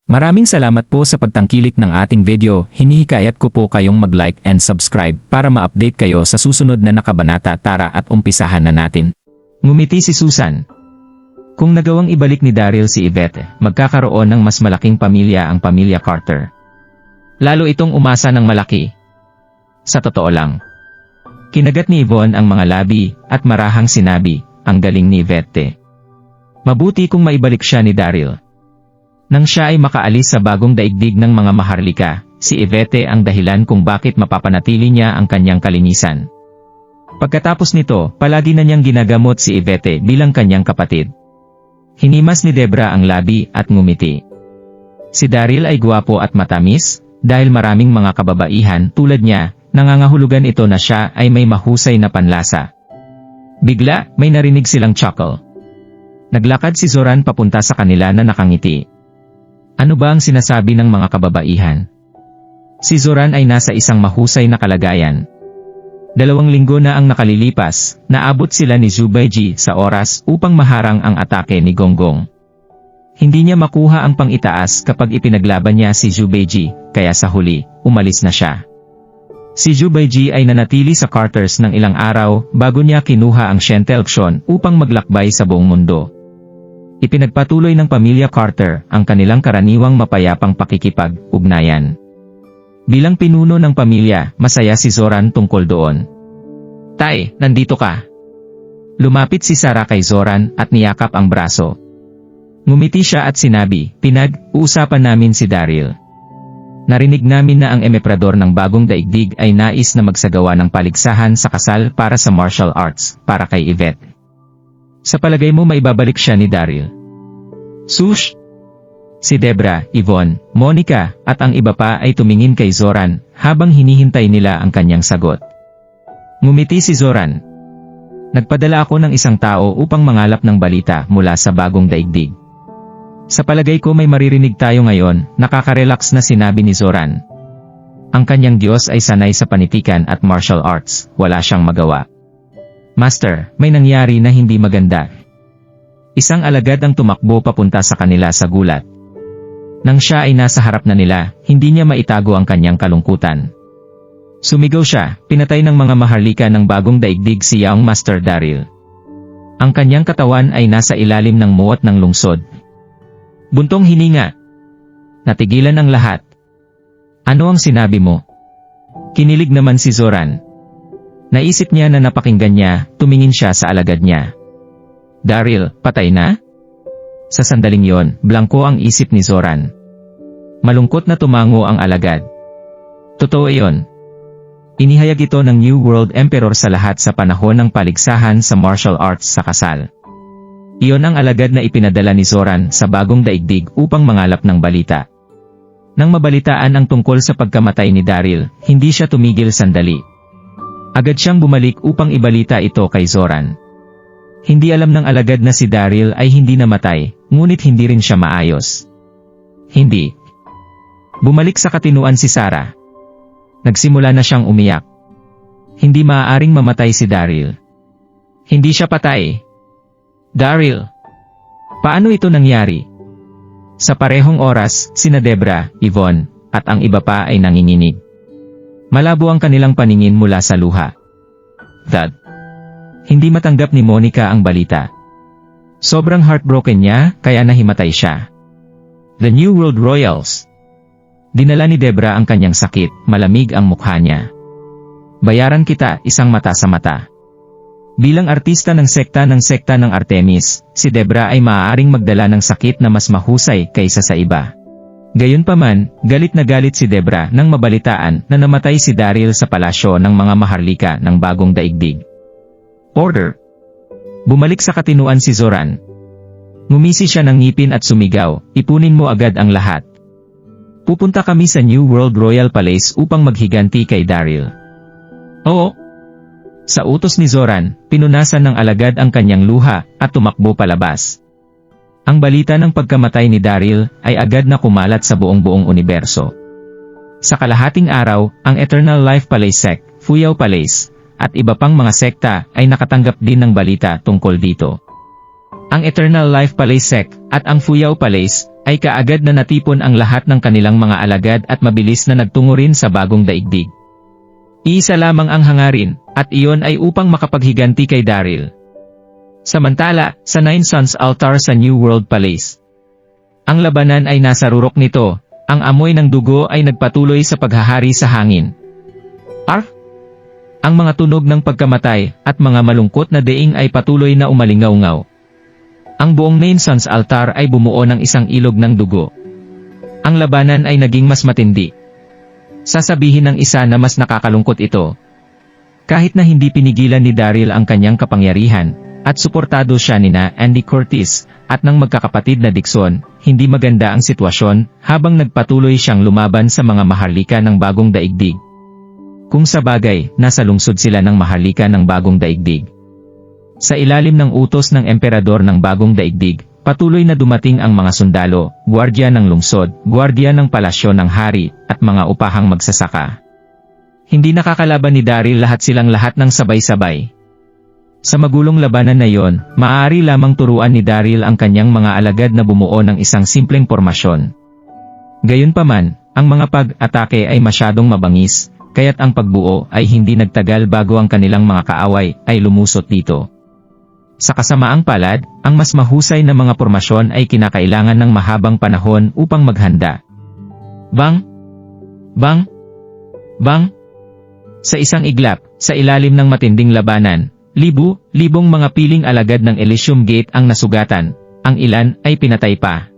Maraming salamat po sa pagtangkilik ng ating video. Hinihikayat ko po kayong mag-like and subscribe para ma-update kayo sa susunod na nakabanata. Tara at umpisahan na natin. Ngumiti si Susan. Kung nagawang ibalik ni Daryl si Yvette, magkakaroon ng mas malaking pamilya ang pamilya Carter. Lalo itong umasa ng malaki. Sa totoo lang. Kinagat ni Yvonne ang mga labi at marahang sinabi, ang galing ni Yvette. Mabuti kung maibalik siya ni Daryl. Nang siya ay makaalis sa bagong daigdig ng mga maharlika, si Yvette ang dahilan kung bakit mapapanatili niya ang kanyang kalinisan. Pagkatapos nito, palagi na niyang ginagamot si Yvette bilang kanyang kapatid. Hinimas ni Debra ang labi at ngumiti. Si Daryl ay gwapo at matamis, dahil maraming mga kababaihan tulad niya, nangangahulugan ito na siya ay may mahusay na panlasa. Bigla, may narinig silang chuckle. Naglakad si Zoran papunta sa kanila na nakangiti. Ano ba ang sinasabi ng mga kababaihan? Si Zoran ay nasa isang mahusay na kalagayan. 2 linggo na ang nakalilipas, naabot sila ni Zubayji sa oras upang maharang ang atake ni Gonggong. Hindi niya makuha ang pang-itaas kapag ipinaglaban niya si Zubayji, kaya sa huli, umalis na siya. Si Zubayji ay nanatili sa Carters ng ilang araw bago niya kinuha ang Shentelksyon upang maglakbay sa buong mundo. Ipinagpatuloy ng pamilya Carter ang kanilang karaniwang mapayapang pakikipag-ugnayan. Bilang pinuno ng pamilya, masaya si Zoran tungkol doon. Tay, nandito ka. Lumapit si Sarah kay Zoran at niyakap ang braso. Ngumiti siya at sinabi, pinag-uusapan namin si Daryl. Narinig namin na ang emeprador ng bagong daigdig ay nais na magsagawa ng paligsahan sa kasal para sa martial arts, para kay Yvette. Sa palagay mo maibabalik siya ni Daryl? Sush! Si Debra, Yvonne, Monica, at ang iba pa ay tumingin kay Zoran habang hinihintay nila ang kanyang sagot. Ngumiti si Zoran. Nagpadala ako ng isang tao upang mangalap ng balita mula sa bagong daigdig. Sa palagay ko may maririnig tayo ngayon, nakaka-relax na sinabi ni Zoran. Ang kanyang Diyos ay sanay sa panitikan at martial arts, wala siyang magawa. Master, may nangyari na hindi maganda. Isang alagad ang tumakbo papunta sa kanila sa gulat. Nang siya ay nasa harap na nila, hindi niya maitago ang kanyang kalungkutan. Sumigaw siya, pinatay ng mga maharlika ng bagong daigdig si Young Master Daryl. Ang kanyang katawan ay nasa ilalim ng muot ng lungsod. Buntong hininga. Natigilan ang lahat. Ano ang sinabi mo? Kinilig naman si Zoran. Naisip niya na napakinggan niya, tumingin siya sa alagad niya. Daryl, patay na? Sa sandaling yon, blangko ang isip ni Zoran. Malungkot na tumango ang alagad. Totoo iyon. Inihayag ito ng New World Emperor sa lahat sa panahon ng paligsahan sa martial arts sa kasal. Iyon ang alagad na ipinadala ni Zoran sa bagong daigdig upang mangalap ng balita. Nang mabalitaan ang tungkol sa pagkamatay ni Daryl, hindi siya tumigil sandali. Agad siyang bumalik upang ibalita ito kay Zoran. Hindi alam ng alagad na si Daryl ay hindi namatay, ngunit hindi rin siya maayos. Hindi. Bumalik sa katinuan si Sarah. Nagsimula na siyang umiyak. Hindi maaaring mamatay si Daryl. Hindi siya patay. Daryl. Paano ito nangyari? Sa parehong oras, sina Debra, Yvonne, at ang iba pa ay nanginginig. Malabo ang kanilang paningin mula sa luha. Hindi matanggap ni Monica ang balita. Sobrang heartbroken niya, kaya nahimatay siya. The New World Royals. Dinala ni Debra ang kanyang sakit, malamig ang mukha niya. Bayaran kita, isang mata sa mata. Bilang artista ng sekta ng Artemis, si Debra ay maaaring magdala ng sakit na mas mahusay kaysa sa iba. Gayunpaman, galit na galit si Debra nang mabalitaan na namatay si Daryl sa palasyo ng mga maharlika ng bagong daigdig. Order! Bumalik sa katinuan si Zoran. Ngumisi siya ng ngipin at sumigaw, ipunin mo agad ang lahat. Pupunta kami sa New World Royal Palace upang maghiganti kay Daryl. Oo. Sa utos ni Zoran, pinunasan ng alagad ang kanyang luha at tumakbo palabas. Ang balita ng pagkamatay ni Daryl ay agad na kumalat sa buong universo. Sa kalahating araw, ang Eternal Life Palace Sect, Fuyao Palace, at iba pang mga sekta ay nakatanggap din ng balita tungkol dito. Ang Eternal Life Palace Sect at ang Fuyao Palace ay kaagad na natipon ang lahat ng kanilang mga alagad at mabilis na nagtungo rin sa bagong daigdig. Iisa lamang ang hangarin, at iyon ay upang makapaghiganti kay Daryl. Samantala, sa Nine Suns altar sa New World Palace, ang labanan ay nasa rurok nito, ang amoy ng dugo ay nagpatuloy sa paghahari sa hangin. Ang mga tunog ng pagkamatay at mga malungkot na deing ay patuloy na umalingaw-ngaw. Ang buong Nine Suns altar ay bumuo ng isang ilog ng dugo. Ang labanan ay naging mas matindi. Sasabihin ng isa na mas nakakalungkot ito. Kahit na hindi pinigilan ni Daryl ang kanyang kapangyarihan, at suportado siya nina Andy Curtis, at ng magkakapatid na Dixon, hindi maganda ang sitwasyon, habang nagpatuloy siyang lumaban sa mga maharlika ng bagong daigdig. Kung sa bagay, nasa lungsod sila ng maharlika ng bagong daigdig. Sa ilalim ng utos ng emperador ng bagong daigdig, patuloy na dumating ang mga sundalo, gwardiya ng lungsod, gwardiya ng palasyo ng hari, at mga upahang magsasaka. Hindi nakakalaban ni Daryl lahat ng sabay-sabay. Sa magulong labanan na yon, maaari lamang turuan ni Daryl ang kanyang mga alagad na bumuo ng isang simpleng pormasyon. Gayunpaman, ang mga pag-atake ay masyadong mabangis, kaya't ang pagbuo ay hindi nagtagal bago ang kanilang mga kaaway ay lumusot dito. Sa kasamaang palad, ang mas mahusay na mga pormasyon ay kinakailangan ng mahabang panahon upang maghanda. Bang! Bang! Bang! Sa isang iglap, sa ilalim ng matinding labanan, libong mga piling alagad ng Elysium Gate ang nasugatan, ang ilan ay pinatay pa.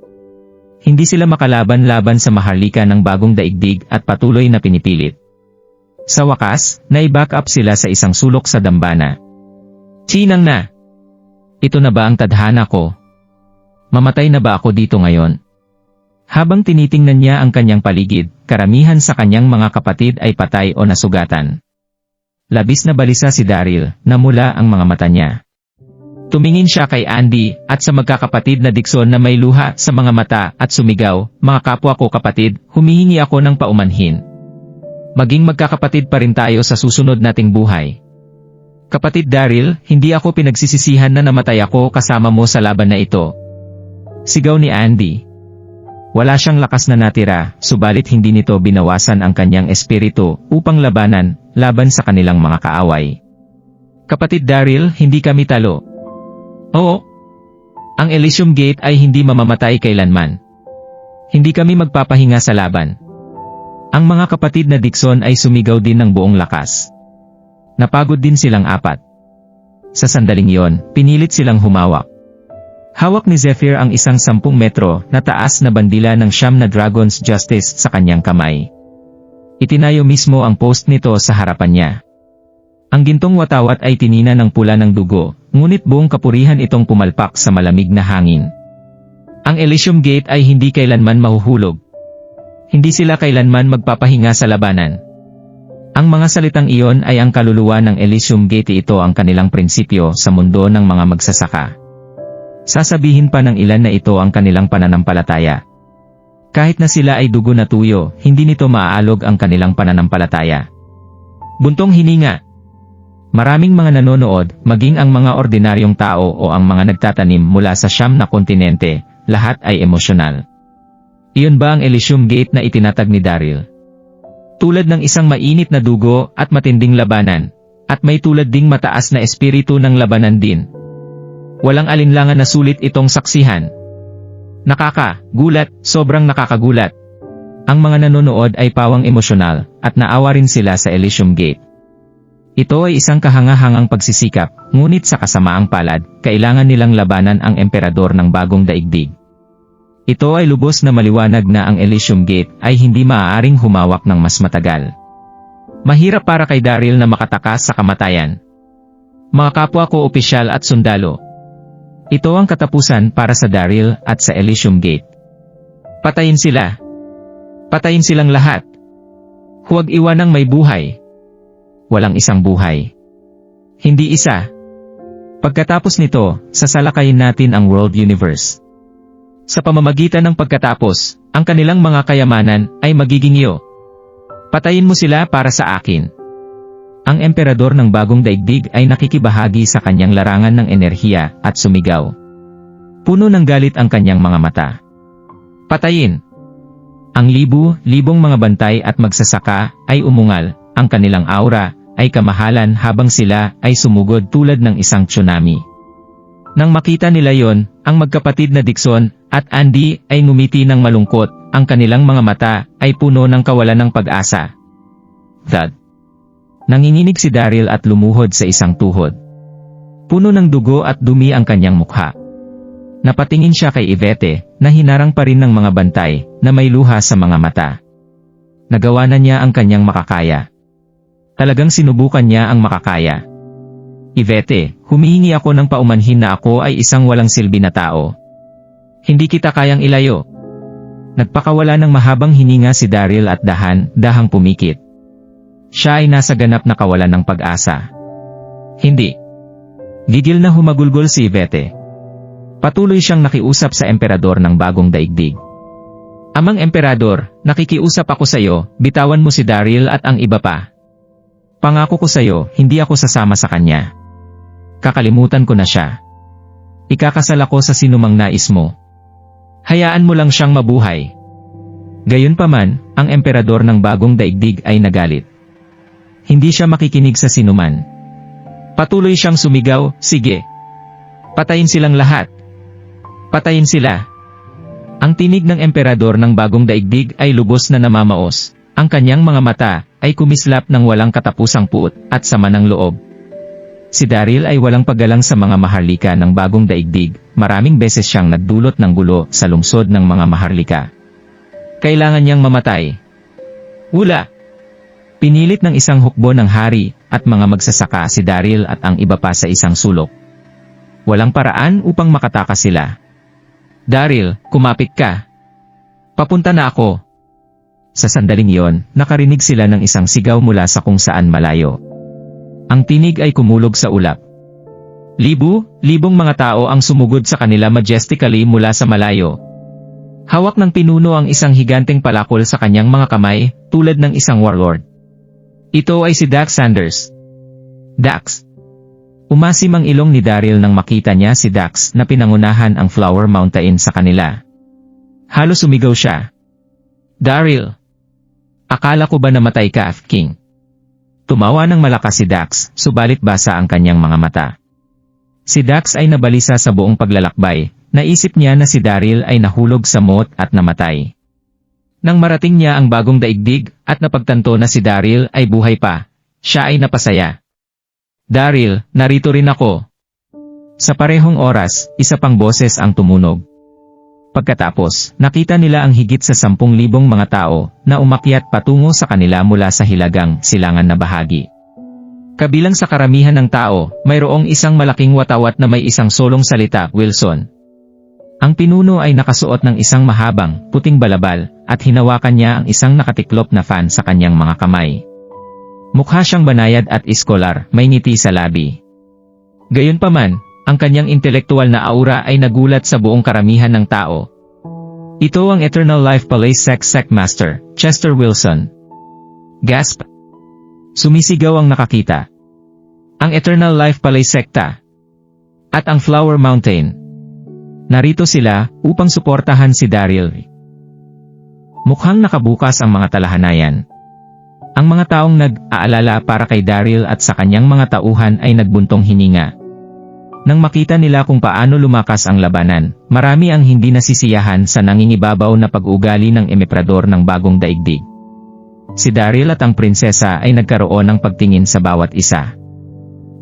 Hindi sila makalaban-laban sa maharlika ng bagong daigdig at patuloy na pinipilit. Sa wakas, nai-back up sila sa isang sulok sa dambana. Chinang na! Ito na ba ang tadhana ko? Mamatay na ba ako dito ngayon? Habang tinitingnan niya ang kanyang paligid, karamihan sa kanyang mga kapatid ay patay o nasugatan. Labis na balisa si Daryl, namula ang mga mata niya. Tumingin siya kay Andy, at sa magkakapatid na Dixon na may luha sa mga mata at sumigaw, "Mga kapwa ko kapatid, humihingi ako ng paumanhin. Maging magkakapatid pa rin tayo sa susunod nating buhay. Kapatid Daryl, hindi ako pinagsisisihan na namatay ako kasama mo sa laban na ito." Sigaw ni Andy. Wala siyang lakas na natira, subalit hindi nito binawasan ang kanyang espiritu upang laban sa kanilang mga kaaway. Kapatid Daryl, hindi kami talo. Oo. Ang Elysium Gate ay hindi mamamatay kailanman. Hindi kami magpapahinga sa laban. Ang mga kapatid na Dixon ay sumigaw din ng buong lakas. Napagod din silang apat. Sa sandaling iyon, pinilit silang humawak. Hawak ni Zephyr ang isang 10 metro na taas na bandila ng 9 na Dragon's Justice sa kanyang kamay. Itinayo mismo ang post nito sa harapan niya. Ang gintong watawat ay tinina ng pula ng dugo, ngunit buong kapurihan itong pumalpak sa malamig na hangin. Ang Elysium Gate ay hindi kailanman mahuhulog. Hindi sila kailanman magpapahinga sa labanan. Ang mga salitang iyon ay ang kaluluwa ng Elysium Gate. Ito ang kanilang prinsipyo sa mundo ng mga magsasaka. Sasabihin pa ng ilan na ito ang kanilang pananampalataya. Kahit na sila ay dugo na tuyo, hindi nito maaalog ang kanilang pananampalataya. Buntong hininga. Maraming mga nanonood, maging ang mga ordinaryong tao o ang mga nagtatanim mula sa 9 na kontinente, lahat ay emosyonal. Iyon ba ang Elysium Gate na itinatag ni Daryl? Tulad ng isang mainit na dugo at matinding labanan, at may tulad ding mataas na espiritu ng labanan din. Walang alinlangan na sulit itong saksihan. Nakakagulat, sobrang nakakagulat. Ang mga nanonood ay pawang emosyonal, at naawa rin sila sa Elysium Gate. Ito ay isang kahangahangang pagsisikap, ngunit sa kasamaang palad, kailangan nilang labanan ang emperador ng bagong daigdig. Ito ay lubos na maliwanag na ang Elysium Gate ay hindi maaaring humawak ng mas matagal. Mahirap para kay Daryl na makatakas sa kamatayan. Mga kapwa ko opisyal at sundalo. Ito ang katapusan para sa Daryl at sa Elysium Gate. Patayin sila. Patayin silang lahat. Huwag iwanang may buhay. Walang isang buhay. Hindi isa. Pagkatapos nito, sasalakayin natin ang World Universe. Sa pamamagitan ng pagkatapos, ang kanilang mga kayamanan ay magiging iyo. Patayin mo sila para sa akin. Ang emperador ng bagong daigdig ay nakikibahagi sa kanyang larangan ng enerhiya at sumigaw. Puno ng galit ang kanyang mga mata. Patayin! Ang libu-libong mga bantay at magsasaka ay umungal, ang kanilang aura ay kamahalan habang sila ay sumugod tulad ng isang tsunami. Nang makita nila yon, ang magkapatid na Dixon at Andy ay ngumiti ng malungkot, ang kanilang mga mata ay puno ng kawalan ng pag-asa. Thud! Nanginginig si Daryl at lumuhod sa isang tuhod. Puno ng dugo at dumi ang kanyang mukha. Napatingin siya kay Yvette, na hinarang pa rin ng mga bantay, na may luha sa mga mata. Nagawa na niya ang kanyang makakaya. Talagang sinubukan niya ang makakaya. Yvette, humihingi ako ng paumanhin na ako ay isang walang silbi na tao. Hindi kita kayang ilayo. Nagpakawala ng mahabang hininga si Daryl at dahang pumikit. Siya ay nasa ganap na kawalan ng pag-asa. Hindi. Gigil na humagulgol si Yvette. Patuloy siyang nakiusap sa emperador ng bagong daigdig. Amang emperador, nakikiusap ako sa iyo, bitawan mo si Daryl at ang iba pa. Pangako ko sa iyo, hindi ako sasama sa kanya. Kakalimutan ko na siya. Ikakasal ako sa sinumang nais mo. Hayaan mo lang siyang mabuhay. Gayunpaman, ang emperador ng bagong daigdig ay nagalit. Hindi siya makikinig sa sinuman. Patuloy siyang sumigaw, sige. Patayin silang lahat. Patayin sila. Ang tinig ng emperador ng bagong daigdig ay lubos na namamaos. Ang kanyang mga mata ay kumislap ng walang katapusang puot at sama ng loob. Si Daryl ay walang paggalang sa mga maharlika ng bagong daigdig. Maraming beses siyang nagdulot ng gulo sa lungsod ng mga maharlika. Kailangan niyang mamatay. Wala! Pinilit ng isang hukbo ng hari at mga magsasaka si Daryl at ang iba pa sa isang sulok. Walang paraan upang makatakas sila. Daryl, kumapit ka. Papunta na ako. Sa sandaling iyon, nakarinig sila ng isang sigaw mula sa kung saan malayo. Ang tinig ay kumulog sa ulap. Libong mga tao ang sumugod sa kanila majestically mula sa malayo. Hawak ng pinuno ang isang higanteng palakol sa kanyang mga kamay, tulad ng isang warlord. Ito ay si Dax Sanders. Dax. Umasim ang ilong ni Daryl nang makita niya si Dax na pinangunahan ang Flower Mountain sa kanila. Halos sumigaw siya. Daryl. Akala ko ba namatay ka, King? Tumawa ng malakas si Dax, subalit basa ang kanyang mga mata. Si Dax ay nabalisa sa buong paglalakbay, naisip niya na si Daryl ay nahulog sa moat at namatay. Nang marating niya ang bagong daigdig at napagtanto na si Daryl ay buhay pa, siya ay napasaya. Daryl, narito rin ako. Sa parehong oras, isa pang boses ang tumunog. Pagkatapos, nakita nila ang higit sa 10,000 mga tao na umakyat patungo sa kanila mula sa hilagang silangan na bahagi. Kabilang sa karamihan ng tao, mayroong isang malaking watawat na may isang solong salita, Wilson. Ang pinuno ay nakasuot ng isang mahabang, puting balabal, at hinawakan niya ang isang nakatiklop na fan sa kanyang mga kamay. Mukha siyang banayad at iskolar, may ngiti sa labi. Gayunpaman, ang kanyang intelektual na aura ay nagulat sa buong karamihan ng tao. Ito ang Eternal Life Palace Sect Master, Chester Wilson. Gasp! Sumisigaw ang nakakita. Ang Eternal Life Palace Sekta. At ang Flower Mountain. Narito sila upang suportahan si Daryl. Mukhang nakabukas ang mga talahanayan. Ang mga taong nag-aalala para kay Daryl at sa kanyang mga tauhan ay nagbuntong hininga. Nang makita nila kung paano lumakas ang labanan, marami ang hindi nasisiyahan sa nangingibabaw na pag-ugali ng emperador ng bagong daigdig. Si Daryl at ang prinsesa ay nagkaroon ng pagtingin sa bawat isa.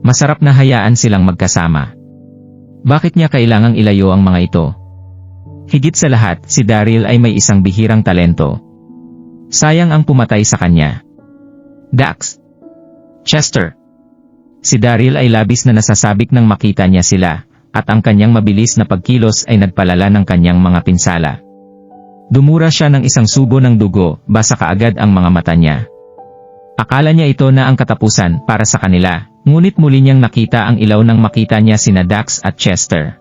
Masarap na hayaan silang magkasama. Bakit niya kailangang ilayo ang mga ito? Higit sa lahat, si Daryl ay may isang bihirang talento. Sayang ang pumatay sa kanya. Dax. Chester. Si Daryl ay labis na nasasabik nang makita niya sila, at ang kanyang mabilis na pagkilos ay nagpalala ng kanyang mga pinsala. Dumura siya ng isang subo ng dugo, basa kaagad ang mga mata niya. Akala niya ito na ang katapusan para sa kanila, ngunit muli niyang nakita ang ilaw nang makita niya sina Dax at Chester.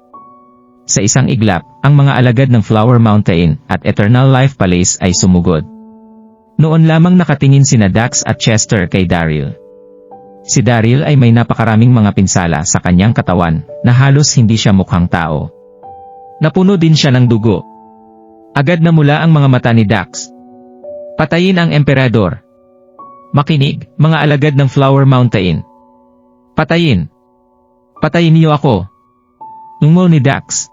Sa isang iglap, ang mga alagad ng Flower Mountain at Eternal Life Palace ay sumugod. Noon lamang nakatingin sina Dax at Chester kay Daryl. Si Daryl ay may napakaraming mga pinsala sa kanyang katawan na halos hindi siya mukhang tao. Napuno din siya ng dugo. Agad na mula ang mga mata ni Dax. Patayin ang emperador. Makinig, mga alagad ng Flower Mountain. Patayin. Patayin niyo ako. Tungo ni Dax.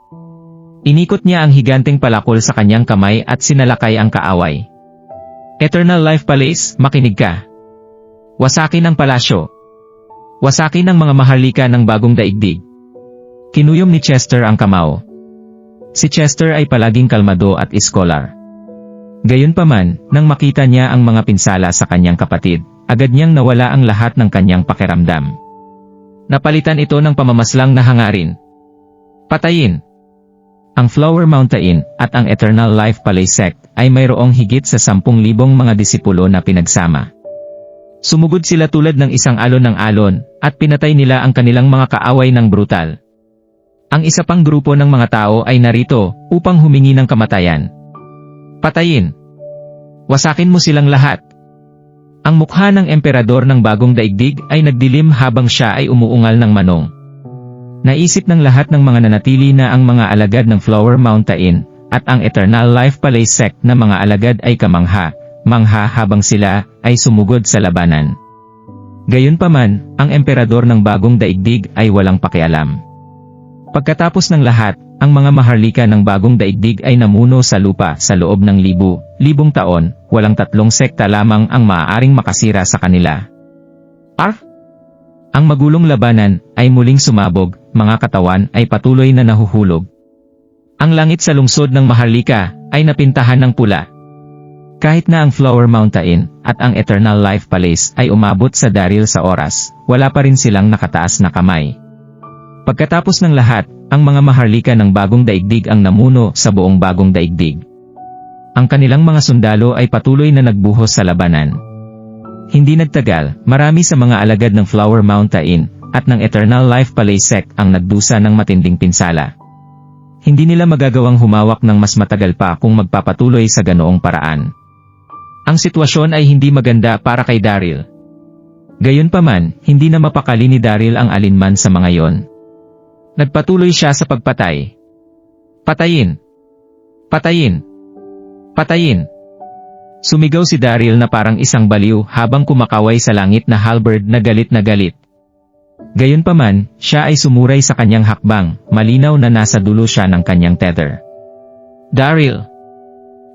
Inikot niya ang higanteng palakol sa kanyang kamay at sinalakay ang kaaway. Eternal Life Palace, makinig ka. Wasakin ang palasyo. Wasakin ang mga maharlika ng bagong daigdig. Kinuyom ni Chester ang kamao. Si Chester ay palaging kalmado at iskolar. Gayunpaman, nang makita niya ang mga pinsala sa kanyang kapatid, agad niyang nawala ang lahat ng kanyang pakiramdam. Napalitan ito ng pamamaslang na hangarin. Patayin! Ang Flower Mountain at ang Eternal Life Palace Sect ay mayroong higit sa 10,000 mga disipulo na pinagsama. Sumugod sila tulad ng isang alon ng alon, at pinatay nila ang kanilang mga kaaway ng brutal. Ang isa pang grupo ng mga tao ay narito upang humingi ng kamatayan. Patayin! Wasakin mo silang lahat! Ang mukha ng emperador ng bagong daigdig ay nagdilim habang siya ay umuungal ng manong. Naisip ng lahat ng mga nanatili na ang mga alagad ng Flower Mountain at ang Eternal Life Palace Sect na mga alagad ay mangha habang sila ay sumugod sa labanan. Gayunpaman, ang emperador ng bagong daigdig ay walang pakialam. Pagkatapos ng lahat, ang mga maharlika ng bagong daigdig ay namuno sa lupa sa loob ng libong taon, walang 3 sekta lamang ang maaaring makasira sa kanila. Ang magulong labanan ay muling sumabog, mga katawan ay patuloy na nahuhulog. Ang langit sa lungsod ng maharlika ay napintahan ng pula. Kahit na ang Flower Mountain at ang Eternal Life Palace ay umabot sa daril sa oras, wala pa rin silang nakataas na kamay. Pagkatapos ng lahat, ang mga maharlika ng bagong daigdig ang namuno sa buong bagong daigdig. Ang kanilang mga sundalo ay patuloy na nagbuhos sa labanan. Hindi nagtagal, marami sa mga alagad ng Flower Mountain at ng Eternal Life Palace Sect ang nagdusa ng matinding pinsala. Hindi nila magagawang humawak ng mas matagal pa kung magpapatuloy sa ganoong paraan. Ang sitwasyon ay hindi maganda para kay Daryl. Gayunpaman, hindi na mapakali ni Daryl ang alinman sa mga yon. Nagpatuloy siya sa pagpatay. Patayin! Patayin! Patayin! Sumigaw si Daryl na parang isang baliw habang kumakaway sa langit na halberd na galit na galit. Gayunpaman, siya ay sumuray sa kanyang hakbang, malinaw na nasa dulo siya ng kanyang tether. Daryl!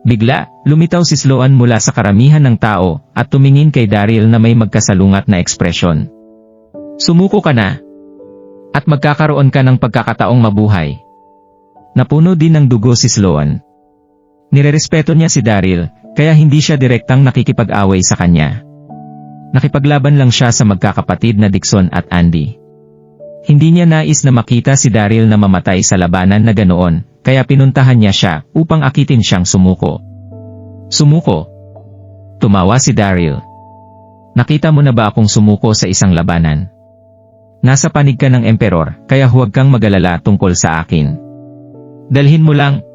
Bigla, lumitaw si Sloan mula sa karamihan ng tao at tumingin kay Daryl na may magkasalungat na ekspresyon. Sumuko ka na! At magkakaroon ka ng pagkakataong mabuhay. Napuno din ng dugo si Sloan. Nirerespeto niya si Daryl, kaya hindi siya direktang nakikipag-away sa kanya. Nakipaglaban lang siya sa magkakapatid na Dixon at Andy. Hindi niya nais na makita si Daryl na mamatay sa labanan na ganoon, kaya pinuntahan niya siya upang akitin siyang sumuko. Sumuko? Tumawa si Daryl. Nakita mo na ba akong sumuko sa isang labanan? Nasa panig ka ng emperor, kaya huwag kang mag-alala tungkol sa akin. Dalhin mo lang.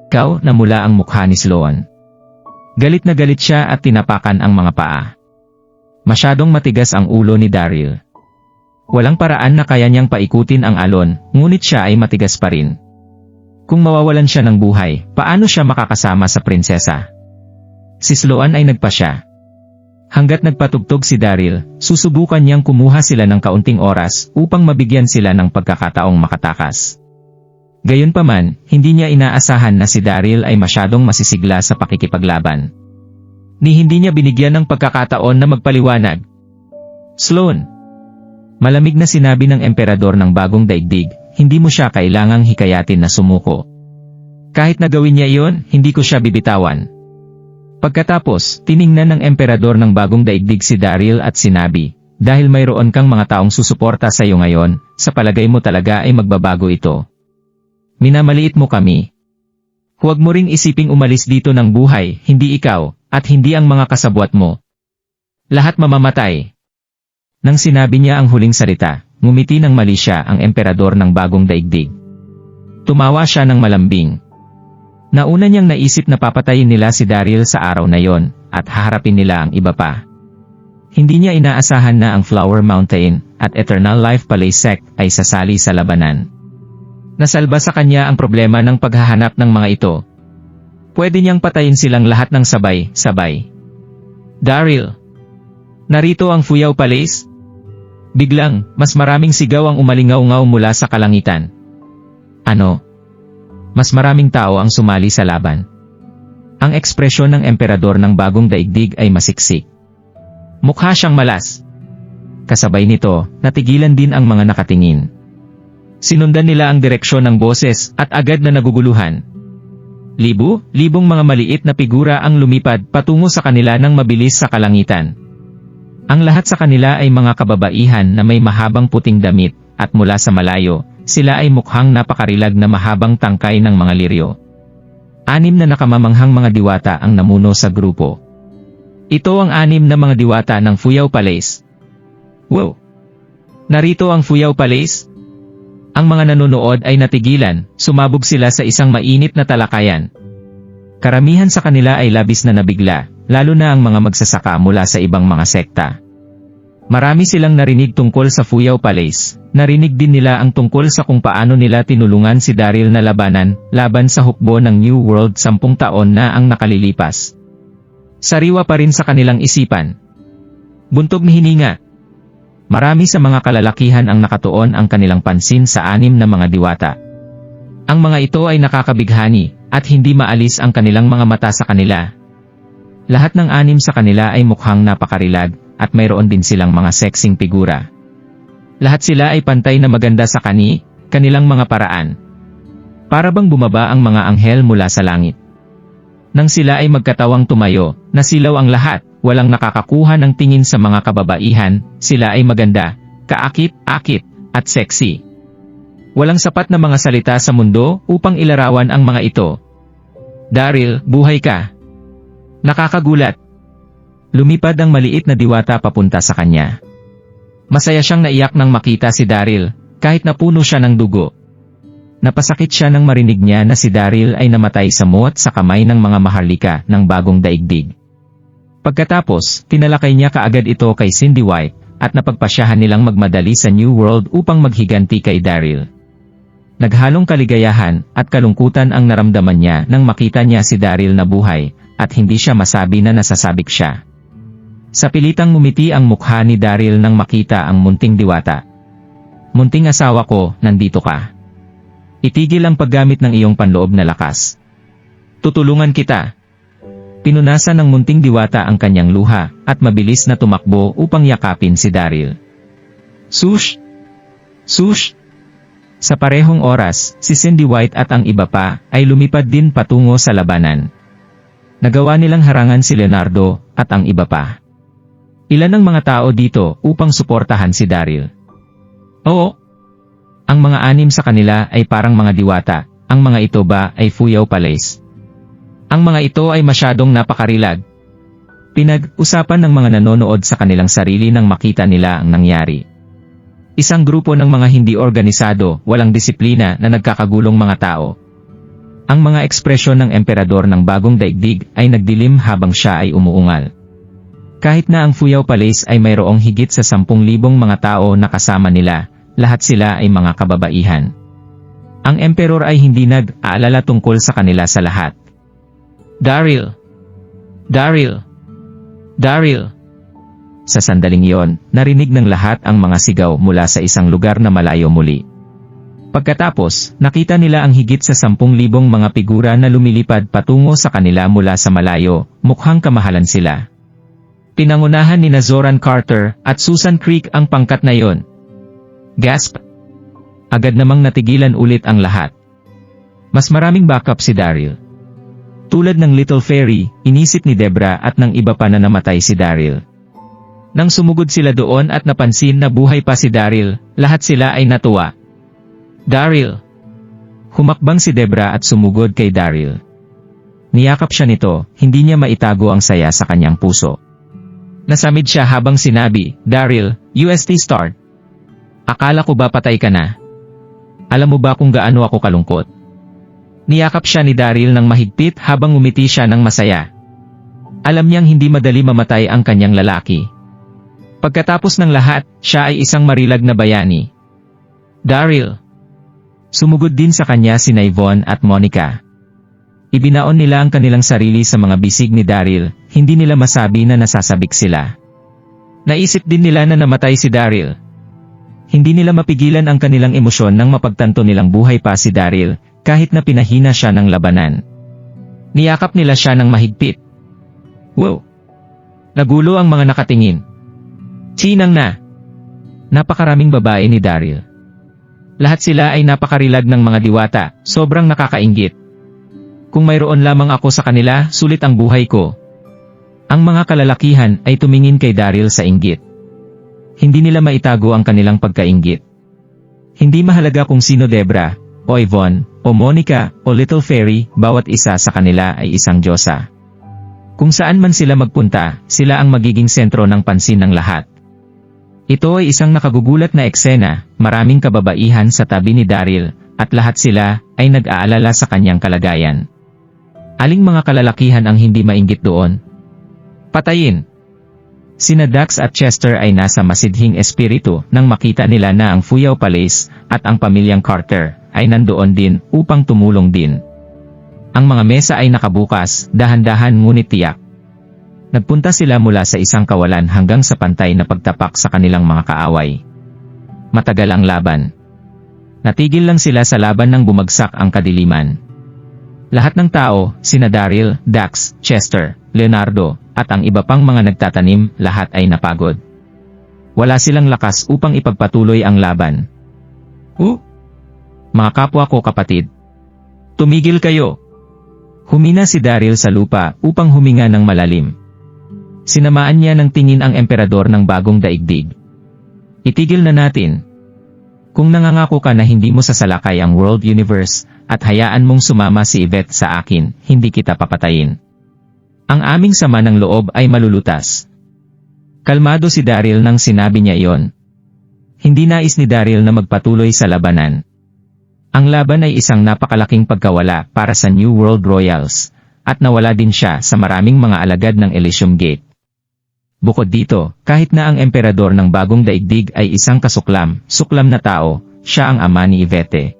Ikaw, namula ang mukha ni Sloan. Galit na galit siya at tinapakan ang mga paa. Masyadong matigas ang ulo ni Daryl. Walang paraan na kaya niyang paikutin ang alon, ngunit siya ay matigas pa rin. Kung mawawalan siya ng buhay, paano siya makakasama sa prinsesa? Si Sloan ay nagpasya. Hanggat nagpatugtog si Daryl, susubukan niyang kumuha sila ng kaunting oras upang mabigyan sila ng pagkakataong makatakas. Gayunpaman, hindi niya inaasahan na si Daryl ay masyadong masisigla sa pakikipaglaban. Hindi niya binigyan ng pagkakataon na magpaliwanag. Sloan! Malamig na sinabi ng emperador ng bagong daigdig, hindi mo siya kailangang hikayatin na sumuko. Kahit na gawin niya iyon, hindi ko siya bibitawan. Pagkatapos, tiningnan ng emperador ng bagong daigdig si Daryl at sinabi, dahil mayroon kang mga taong susuporta sa iyo ngayon, sa palagay mo talaga ay magbabago ito. Minamaliit mo kami. Huwag mo ring isiping umalis dito ng buhay, hindi ikaw, at hindi ang mga kasabwat mo. Lahat mamamatay. Nang sinabi niya ang huling salita, ngumiti ng mali siya ang emperador ng bagong daigdig. Tumawa siya ng malambing. Nauna niyang naisip na papatayin nila si Daryl sa araw na yon, at haharapin nila ang iba pa. Hindi niya inaasahan na ang Flower Mountain at Eternal Life Palace Sect ay sasali sa labanan. Nasalba sa kanya ang problema ng paghahanap ng mga ito. Pwede niyang patayin silang lahat ng sabay-sabay. Daryl! Narito ang Fuyao Palace? Biglang, mas maraming sigaw ang umalingaw-ngaw mula sa kalangitan. Ano? Mas maraming tao ang sumali sa laban. Ang ekspresyon ng emperador ng bagong daigdig ay masiksik. Mukha siyang malas. Kasabay nito, natigilan din ang mga nakatingin. Sinundan nila ang direksyon ng boses at agad na naguguluhan. Libong mga maliit na figura ang lumipad patungo sa kanila ng mabilis sa kalangitan. Ang lahat sa kanila ay mga kababaihan na may mahabang puting damit, at mula sa malayo, sila ay mukhang napakarilag na mahabang tangkay ng mga liryo. 6 na nakamamanghang mga diwata ang namuno sa grupo. Ito ang 6 na mga diwata ng Fuyao Palace. Wow! Narito ang Fuyao Palace? Ang mga nanonood ay natigilan, sumabog sila sa isang mainit na talakayan. Karamihan sa kanila ay labis na nabigla, lalo na ang mga magsasaka mula sa ibang mga sekta. Marami silang narinig tungkol sa Fuyao Palace. Narinig din nila ang tungkol sa kung paano nila tinulungan si Daryl na laban sa hukbo ng New World 10 taon na ang nakalilipas. Sariwa pa rin sa kanilang isipan. Buntog ni hininga. Marami sa mga kalalakihan ang nakatuon ang kanilang pansin sa 6 na mga diwata. Ang mga ito ay nakakabighani, at hindi maalis ang kanilang mga mata sa kanila. Lahat ng 6 sa kanila ay mukhang napakarilag, at mayroon din silang mga sexing figura. Lahat sila ay pantay na maganda sa kanilang mga paraan. Para bang bumaba ang mga anghel mula sa langit. Nang sila ay magkatawang tumayo, nasilaw ang lahat, walang nakakakuha ng tingin sa mga kababaihan, sila ay maganda, kaakit-akit, at sexy. Walang sapat na mga salita sa mundo upang ilarawan ang mga ito. Daryl, buhay ka. Nakakagulat. Lumipad ang maliit na diwata papunta sa kanya. Masaya siyang naiyak nang makita si Daryl, kahit napuno siya ng dugo. Napasakit siya nang marinig niya na si Daryl ay namatay sa muwat sa kamay ng mga maharlika ng bagong daigdig. Pagkatapos, tinalakay niya kaagad ito kay Cindy White, at napagpasyahan nilang magmadali sa New World upang maghiganti kay Daryl. Naghalong kaligayahan at kalungkutan ang naramdaman niya nang makita niya si Daryl na buhay, at hindi siya masabi na nasasabik siya. Sa pilitang ngumiti ang mukha ni Daryl nang makita ang munting diwata. Munting asawa ko, nandito ka. Itigil ang paggamit ng iyong panloob na lakas. Tutulungan kita. Pinunasan ng munting diwata ang kanyang luha, at mabilis na tumakbo upang yakapin si Daryl. Sush! Sush! Sa parehong oras, si Cindy White at ang iba pa, ay lumipad din patungo sa labanan. Nagawa nilang harangan si Leonardo, at ang iba pa. Ilan ang mga tao dito upang suportahan si Daryl? Oo. Ang mga 6 sa kanila ay parang mga diwata, ang mga ito ba ay Fuyao Palace? Ang mga ito ay masyadong napakarilag. Pinag-usapan ng mga nanonood sa kanilang sarili nang makita nila ang nangyari. Isang grupo ng mga hindi organisado, walang disiplina na nagkakagulong mga tao. Ang mga ekspresyon ng emperador ng bagong daigdig ay nagdilim habang siya ay umuungal. Kahit na ang Fuyao Palace ay mayroong higit sa 10,000 mga tao na kasama nila, lahat sila ay mga kababaihan. Ang emperor ay hindi nag-aalala tungkol sa kanila sa lahat. Daryl! Daryl! Daryl! Sa sandaling iyon, narinig ng lahat ang mga sigaw mula sa isang lugar na malayo muli. Pagkatapos, nakita nila ang higit sa 10,000 mga figura na lumilipad patungo sa kanila mula sa malayo, mukhang kamahalan sila. Pinangunahan ni Zoran Carter at Susan Creek ang pangkat na iyon. Gasp! Agad namang natigilan ulit ang lahat. Mas maraming backup si Daryl. Tulad ng Little Fairy, inisip ni Debra at ng iba pa na namatay si Daryl. Nang sumugod sila doon at napansin na buhay pa si Daryl, lahat sila ay natuwa. Daryl! Humakbang si Debra at sumugod kay Daryl. Niyakap siya nito, hindi niya maitago ang saya sa kanyang puso. Nasamid siya habang sinabi, Daryl, UST start. Akala ko ba patay ka na? Alam mo ba kung gaano ako kalungkot? Niyakap siya ni Daryl ng mahigpit habang umiti siya ng masaya. Alam niyang hindi madali mamatay ang kanyang lalaki. Pagkatapos ng lahat, siya ay isang marilag na bayani. Daryl. Sumugod din sa kanya si Yvonne at Monica. Ibinaon nila ang kanilang sarili sa mga bisig ni Daryl, hindi nila masabi na nasasabik sila. Naisip din nila na namatay si Daryl. Hindi nila mapigilan ang kanilang emosyon nang mapagtanto nilang buhay pa si Daryl, kahit na pinahina siya ng labanan. Niyakap nila siya ng mahigpit. Wow! Nagulo ang mga nakatingin. Sinang na! Napakaraming babae ni Daryl. Lahat sila ay napakarilag ng mga diwata, sobrang nakakainggit. Kung mayroon lamang ako sa kanila, sulit ang buhay ko. Ang mga kalalakihan ay tumingin kay Daryl sa inggit. Hindi nila maitago ang kanilang pagkainggit. Hindi mahalaga kung sino Debra, o Yvonne, o Monica, o Little Fairy, bawat isa sa kanila ay isang diyosa. Kung saan man sila magpunta, sila ang magiging sentro ng pansin ng lahat. Ito ay isang nakagugulat na eksena, maraming kababaihan sa tabi ni Daryl, at lahat sila ay nag-aalala sa kanyang kalagayan. Aling mga kalalakihan ang hindi mainggit doon? Patayin! Sina Dax at Chester ay nasa masidhing espiritu nang makita nila na ang Fuyao Palace at ang pamilyang Carter ay nandoon din upang tumulong din. Ang mga mesa ay nakabukas, dahan-dahan ngunit tiyak. Nagpunta sila mula sa isang kawalan hanggang sa pantay na pagtapak sa kanilang mga kaaway. Matagal ang laban. Natigil lang sila sa laban nang bumagsak ang kadiliman. Lahat ng tao, sina Daryl, Dax, Chester, Leonardo, at ang iba pang mga nagtatanim, lahat ay napagod. Wala silang lakas upang ipagpatuloy ang laban. Mga kapwa ko kapatid. Tumigil kayo! Humina si Daryl sa lupa upang huminga ng malalim. Sinamaan niya ng tingin ang emperador ng bagong daigdig. Itigil na natin. Kung nangangako ka na hindi mo sasalakay ang world universe, at hayaan mong sumama si Yvette sa akin, hindi kita papatayin. Ang aming sama ng loob ay malulutas. Kalmado si Daryl nang sinabi niya iyon. Hindi nais ni Daryl na magpatuloy sa labanan. Ang laban ay isang napakalaking pagkawala para sa New World Royals, at nawala din siya sa maraming mga alagad ng Elysium Gate. Bukod dito, kahit na ang emperador ng bagong daigdig ay isang suklam na tao, siya ang ama ni Yvette.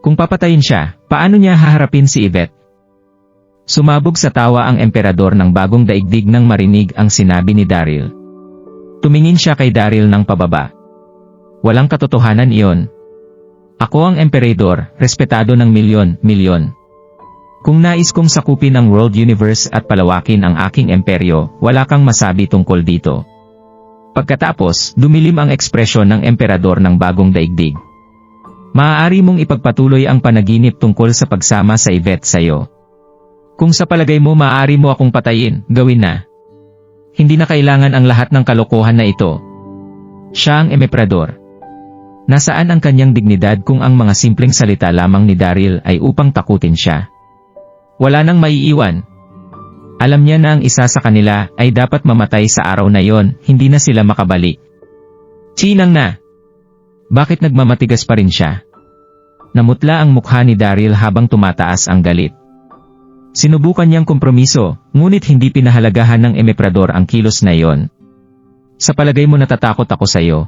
Kung papatayin siya, paano niya haharapin si Yvette? Sumabog sa tawa ang emperador ng bagong daigdig nang marinig ang sinabi ni Daryl. Tumingin siya kay Daryl ng pababa. Walang katotohanan iyon. Ako ang emperador, respetado ng milyon. Kung nais kong sakupin ang world universe at palawakin ang aking imperyo, wala kang masabi tungkol dito. Pagkatapos, dumilim ang ekspresyon ng emperador ng bagong daigdig. Maaari mong ipagpatuloy ang panaginip tungkol sa pagsama sa Yvette sa'yo. Kung sa palagay mo maaari mo akong patayin, gawin na. Hindi na kailangan ang lahat ng kalokohan na ito. Siya ang emperador. Nasaan ang kanyang dignidad kung ang mga simpleng salita lamang ni Daryl ay upang takutin siya? Wala nang maiiwan. Alam niya na ang isa sa kanila ay dapat mamatay sa araw na yon, hindi na sila makabalik. Sinang na! Bakit nagmamatigas pa rin siya? Namutla ang mukha ni Daryl habang tumataas ang galit. Sinubukan niyang kompromiso, ngunit hindi pinahalagahan ng emperador ang kilos na yon. Sa palagay mo natatakot ako sa'yo?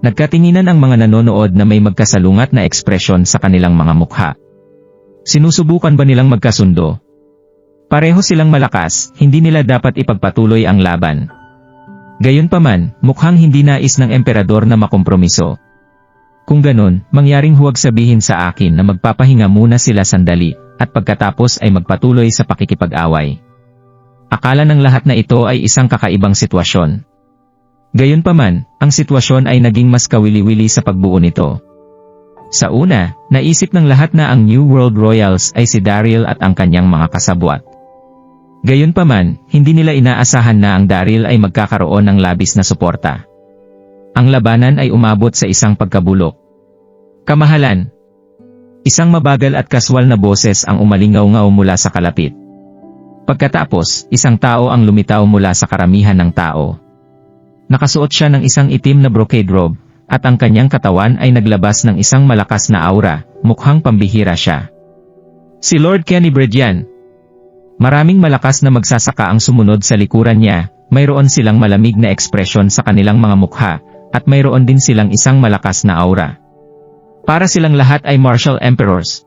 Nagkatinginan ang mga nanonood na may magkasalungat na ekspresyon sa kanilang mga mukha. Sinusubukan ba nilang magkasundo? Pareho silang malakas, hindi nila dapat ipagpatuloy ang laban. Gayunpaman, mukhang hindi nais ng emperador na makompromiso. Kung ganon, mangyaring huwag sabihin sa akin na magpapahinga muna sila sandali, at pagkatapos ay magpatuloy sa pakikipag-away. Akala ng lahat na ito ay isang kakaibang sitwasyon. Gayunpaman, ang sitwasyon ay naging mas kawili-wili sa pagbuo nito. Sa una, naisip ng lahat na ang New World Royals ay si Daryl at ang kanyang mga kasabwat. Gayunpaman, hindi nila inaasahan na ang Daryl ay magkakaroon ng labis na suporta. Ang labanan ay umabot sa isang pagkabulok. Kamahalan. Isang mabagal at kaswal na boses ang umalingaw-ngaw mula sa kalapit. Pagkatapos, isang tao ang lumitaw mula sa karamihan ng tao. Nakasuot siya ng isang itim na brocade robe, at ang kanyang katawan ay naglabas ng isang malakas na aura, mukhang pambihira siya. Si Lord Kenny Bredian. Maraming malakas na magsasaka ang sumunod sa likuran niya, mayroon silang malamig na ekspresyon sa kanilang mga mukha, at mayroon din silang isang malakas na aura. Para silang lahat ay martial emperors.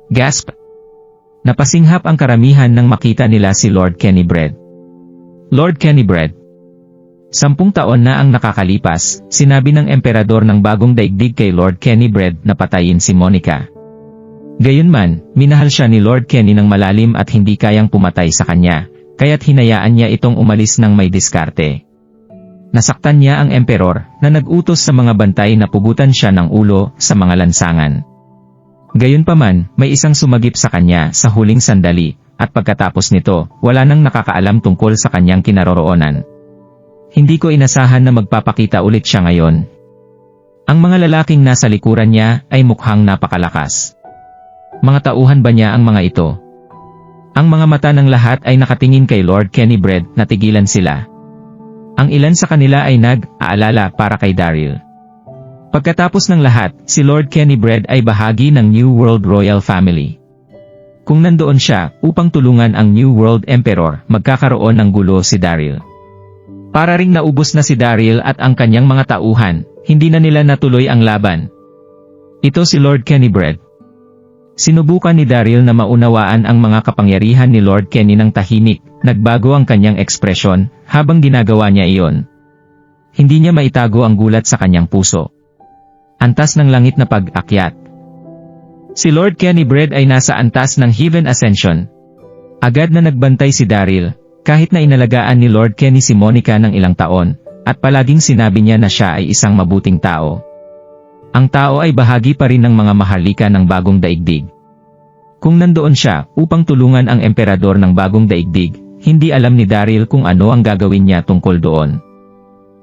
Gasp! Napasinghap ang karamihan nang makita nila si Lord Quenibred. Lord Quenibred. 10 taon na ang nakakalipas, sinabi ng emperador ng bagong daigdig kay Lord Quenibred na patayin si Monica. Gayunman, minahal siya ni Lord Kenny ng malalim at hindi kayang pumatay sa kanya, kaya't hinayaan niya itong umalis ng may diskarte. Nasaktan niya ang emperor, na nag-utos sa mga bantay na pugutan siya ng ulo sa mga lansangan. Gayunpaman, may isang sumagip sa kanya sa huling sandali, at pagkatapos nito, wala nang nakakaalam tungkol sa kanyang kinaroroonan. Hindi ko inasahan na magpapakita ulit siya ngayon. Ang mga lalaking nasa likuran niya ay mukhang napakalakas. Mga tauhan ba niya ang mga ito? Ang mga mata ng lahat ay nakatingin kay Lord Quenibred na tigilan sila. Ang ilan sa kanila ay nag-aalala para kay Daryl. Pagkatapos ng lahat, si Lord Quenibred ay bahagi ng New World Royal Family. Kung nandoon siya upang tulungan ang New World Emperor, magkakaroon ng gulo si Daryl. Para ring naubos na si Daryl at ang kanyang mga tauhan, hindi na nila natuloy ang laban. Ito si Lord Quenibred. Sinubukan ni Daryl na maunawaan ang mga kapangyarihan ni Lord Kenny ng tahimik, nagbago ang kanyang ekspresyon habang ginagawa niya iyon. Hindi niya maitago ang gulat sa kanyang puso. Antas ng langit na pag-akyat. Si Lord Quenibred ay nasa antas ng Heaven Ascension. Agad na nagbantay si Daryl, kahit na inalagaan ni Lord Kenny si Monica ng ilang taon, at palaging sinabi niya na siya ay isang mabuting tao. Ang tao ay bahagi pa rin ng mga maharlika ng bagong daigdig. Kung nandoon siya upang tulungan ang emperador ng bagong daigdig, hindi alam ni Daryl kung ano ang gagawin niya tungkol doon.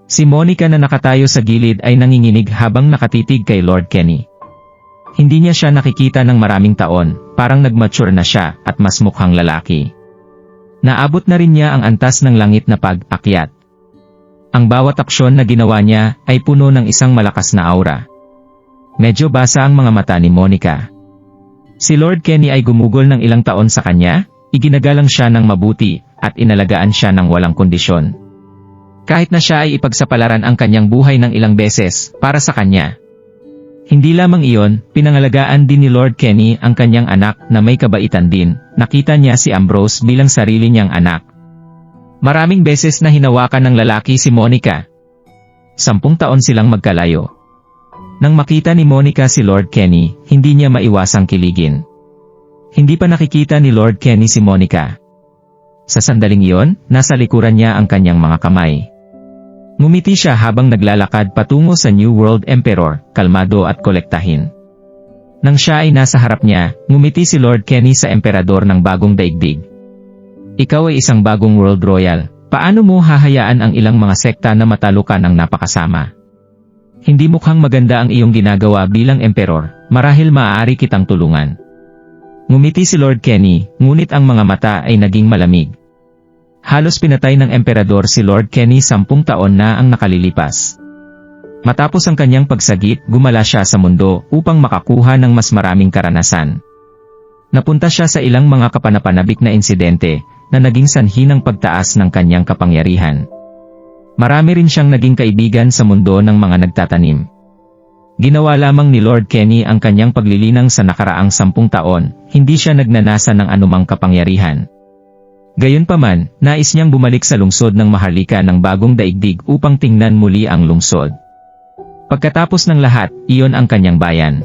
Si Monica na nakatayo sa gilid ay nanginginig habang nakatitig kay Lord Kenny. Hindi niya siya nakikita ng maraming taon, parang nag-mature na siya at mas mukhang lalaki. Naabot na rin niya ang antas ng langit na pag-akyat. Ang bawat aksyon na ginawa niya ay puno ng isang malakas na aura. Medyo basa ang mga mata ni Monica. Si Lord Kenny ay gumugol ng ilang taon sa kanya, iginagalang siya ng mabuti, at inalagaan siya ng walang kondisyon. Kahit na siya ay ipagsapalaran ang kanyang buhay ng ilang beses, para sa kanya. Hindi lamang iyon, pinangalagaan din ni Lord Kenny ang kanyang anak na may kabaitan din, nakita niya si Ambrose bilang sarili niyang anak. Maraming beses na hinawakan ng lalaki si Monica. 10 taon silang magkalayo. Nang makita ni Monica si Lord Kenny, hindi niya maiwasang kiligin. Hindi pa nakikita ni Lord Kenny si Monica. Sa sandaling iyon, nasa likuran niya ang kanyang mga kamay. Ngumiti siya habang naglalakad patungo sa New World Emperor, kalmado at kolektahin. Nang siya ay nasa harap niya, ngumiti si Lord Kenny sa emperador ng bagong daigdig. Ikaw ay isang bagong World Royal, paano mo hahayaan ang ilang mga sekta na matalo ka ng napakasama? Hindi mukhang maganda ang iyong ginagawa bilang emperor, marahil maaari kitang tulungan. Ngumiti si Lord Kenny, ngunit ang mga mata ay naging malamig. Halos pinatay ng emperador si Lord Kenny 10 taon na ang nakalilipas. Matapos ang kanyang pagsagip, gumala siya sa mundo upang makakuha ng mas maraming karanasan. Napunta siya sa ilang mga kapanapanabik na insidente na naging sanhi ng pagtaas ng kanyang kapangyarihan. Marami rin siyang naging kaibigan sa mundo ng mga nagtatanim. Ginawa lamang ni Lord Kenny ang kanyang paglilinang sa nakaraang 10 taon, hindi siya nagnanasa ng anumang kapangyarihan. Gayunpaman, nais niyang bumalik sa lungsod ng maharlika ng bagong daigdig upang tingnan muli ang lungsod. Pagkatapos ng lahat, iyon ang kanyang bayan.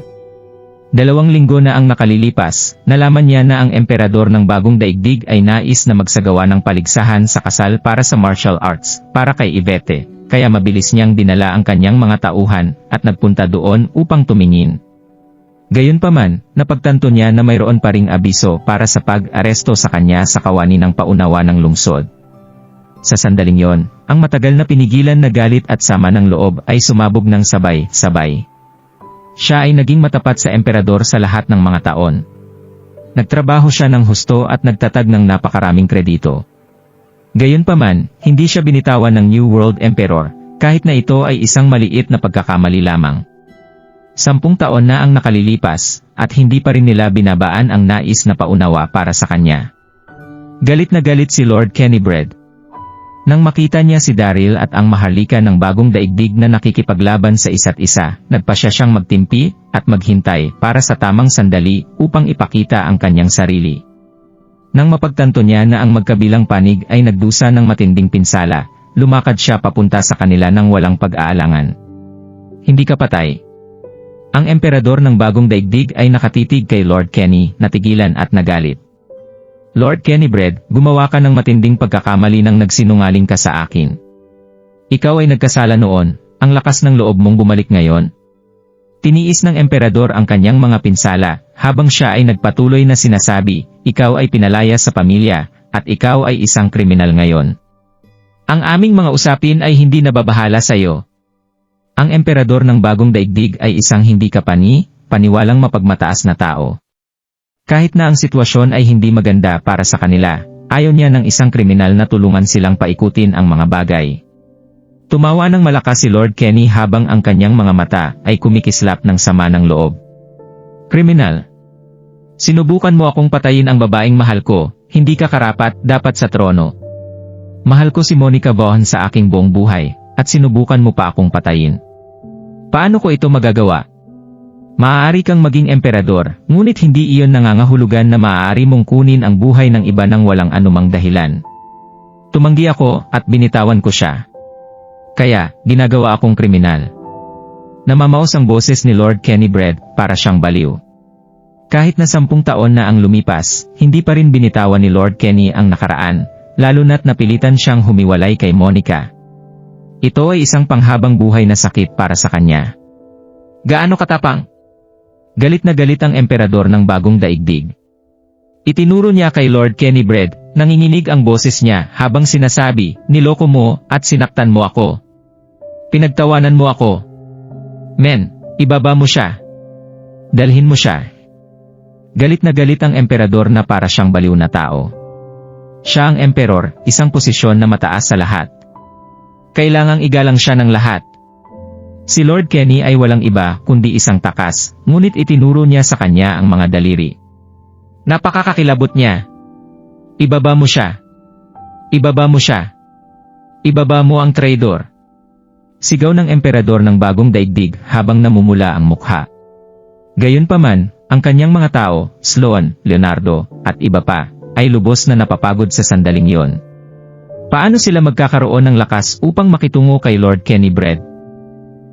2 linggo na ang nakalilipas, nalaman niya na ang emperador ng bagong daigdig ay nais na magsagawa ng paligsahan sa kasal para sa martial arts, para kay Yvette, kaya mabilis niyang dinala ang kanyang mga tauhan, at nagpunta doon upang tumingin. Gayunpaman, napagtanto niya na mayroon pa ring abiso para sa pag-aresto sa kanya sa kawani ng paunawa ng lungsod. Sa sandaling yon, ang matagal na pinigilan na galit at sama ng loob ay sumabog ng sabay-sabay. Siya ay naging matapat sa emperador sa lahat ng mga taon. Nagtrabaho siya ng husto at nagtatag ng napakaraming kredito. Gayunpaman, hindi siya binitawan ng New World Emperor, kahit na ito ay isang maliit na pagkakamali lamang. 10 taon na ang nakalilipas, at hindi pa rin nila binabaan ang nais na paunawa para sa kanya. Galit na galit si Lord Quenibred. Nang makita niya si Daryl at ang maharlika ng bagong daigdig na nakikipaglaban sa isa't isa, nagpasya siyang magtimpi at maghintay para sa tamang sandali upang ipakita ang kanyang sarili. Nang mapagtanto niya na ang magkabilang panig ay nagdusa ng matinding pinsala, lumakad siya papunta sa kanila nang walang pag-aalangan. Hindi ka patay. Ang emperador ng bagong daigdig ay nakatitig kay Lord Kenny, natigilan at nagalit. Lord Kennybread, gumawa ka ng matinding pagkakamali nang nagsinungaling ka sa akin. Ikaw ay nagkasala noon, ang lakas ng loob mong bumalik ngayon. Tiniis ng emperador ang kanyang mga pinsala, habang siya ay nagpatuloy na sinasabi, ikaw ay pinalaya sa pamilya, at ikaw ay isang kriminal ngayon. Ang aming mga usapin ay hindi nababahala sa iyo. Ang emperador ng bagong daigdig ay isang hindi paniwalang mapagmataas na tao. Kahit na ang sitwasyon ay hindi maganda para sa kanila, ayaw niya ng isang kriminal na tulungan silang paikutin ang mga bagay. Tumawa ng malakas si Lord Kenny habang ang kanyang mga mata ay kumikislap ng sama ng loob. Kriminal. Sinubukan mo akong patayin ang babaeng mahal ko, hindi ka karapat dapat sa trono. Mahal ko si Monica Vaughan sa aking buong buhay, at sinubukan mo pa akong patayin. Paano ko ito magagawa? Maaari kang maging emperador, ngunit hindi iyon nangangahulugan na maaari mong kunin ang buhay ng iba nang walang anumang dahilan. Tumanggi ako at binitawan ko siya. Kaya, ginagawa akong kriminal. Namamaos ang boses ni Lord Kennybread para siyang baliw. Kahit na 10 taon na ang lumipas, hindi pa rin binitawan ni Lord Kenny ang nakaraan, lalo na't napilitan siyang humiwalay kay Monica. Ito ay isang panghabang buhay na sakit para sa kanya. Gaano katapang? Galit na galit ang emperador ng bagong daigdig. Itinuro niya kay Lord Kennybread, nanginginig ang boses niya habang sinasabi, niloko mo at sinaktan mo ako. Pinagtawanan mo ako. Men, ibaba mo siya. Dalhin mo siya. Galit na galit ang emperador na para siyang baliw na tao. Siya ang emperor, isang posisyon na mataas sa lahat. Kailangang igalang siya ng lahat. Si Lord Kenny ay walang iba kundi isang takas, ngunit itinuro niya sa kanya ang mga daliri. Napakakakilabot niya. Ibaba mo siya. Ibaba mo siya. Ibaba mo ang traidor. Sigaw ng emperador ng bagong daigdig habang namumula ang mukha. Gayunpaman, ang kanyang mga tao, Sloan, Leonardo, at iba pa, ay lubos na napapagod sa sandaling yon. Paano sila magkakaroon ng lakas upang makitungo kay Lord Kennybread?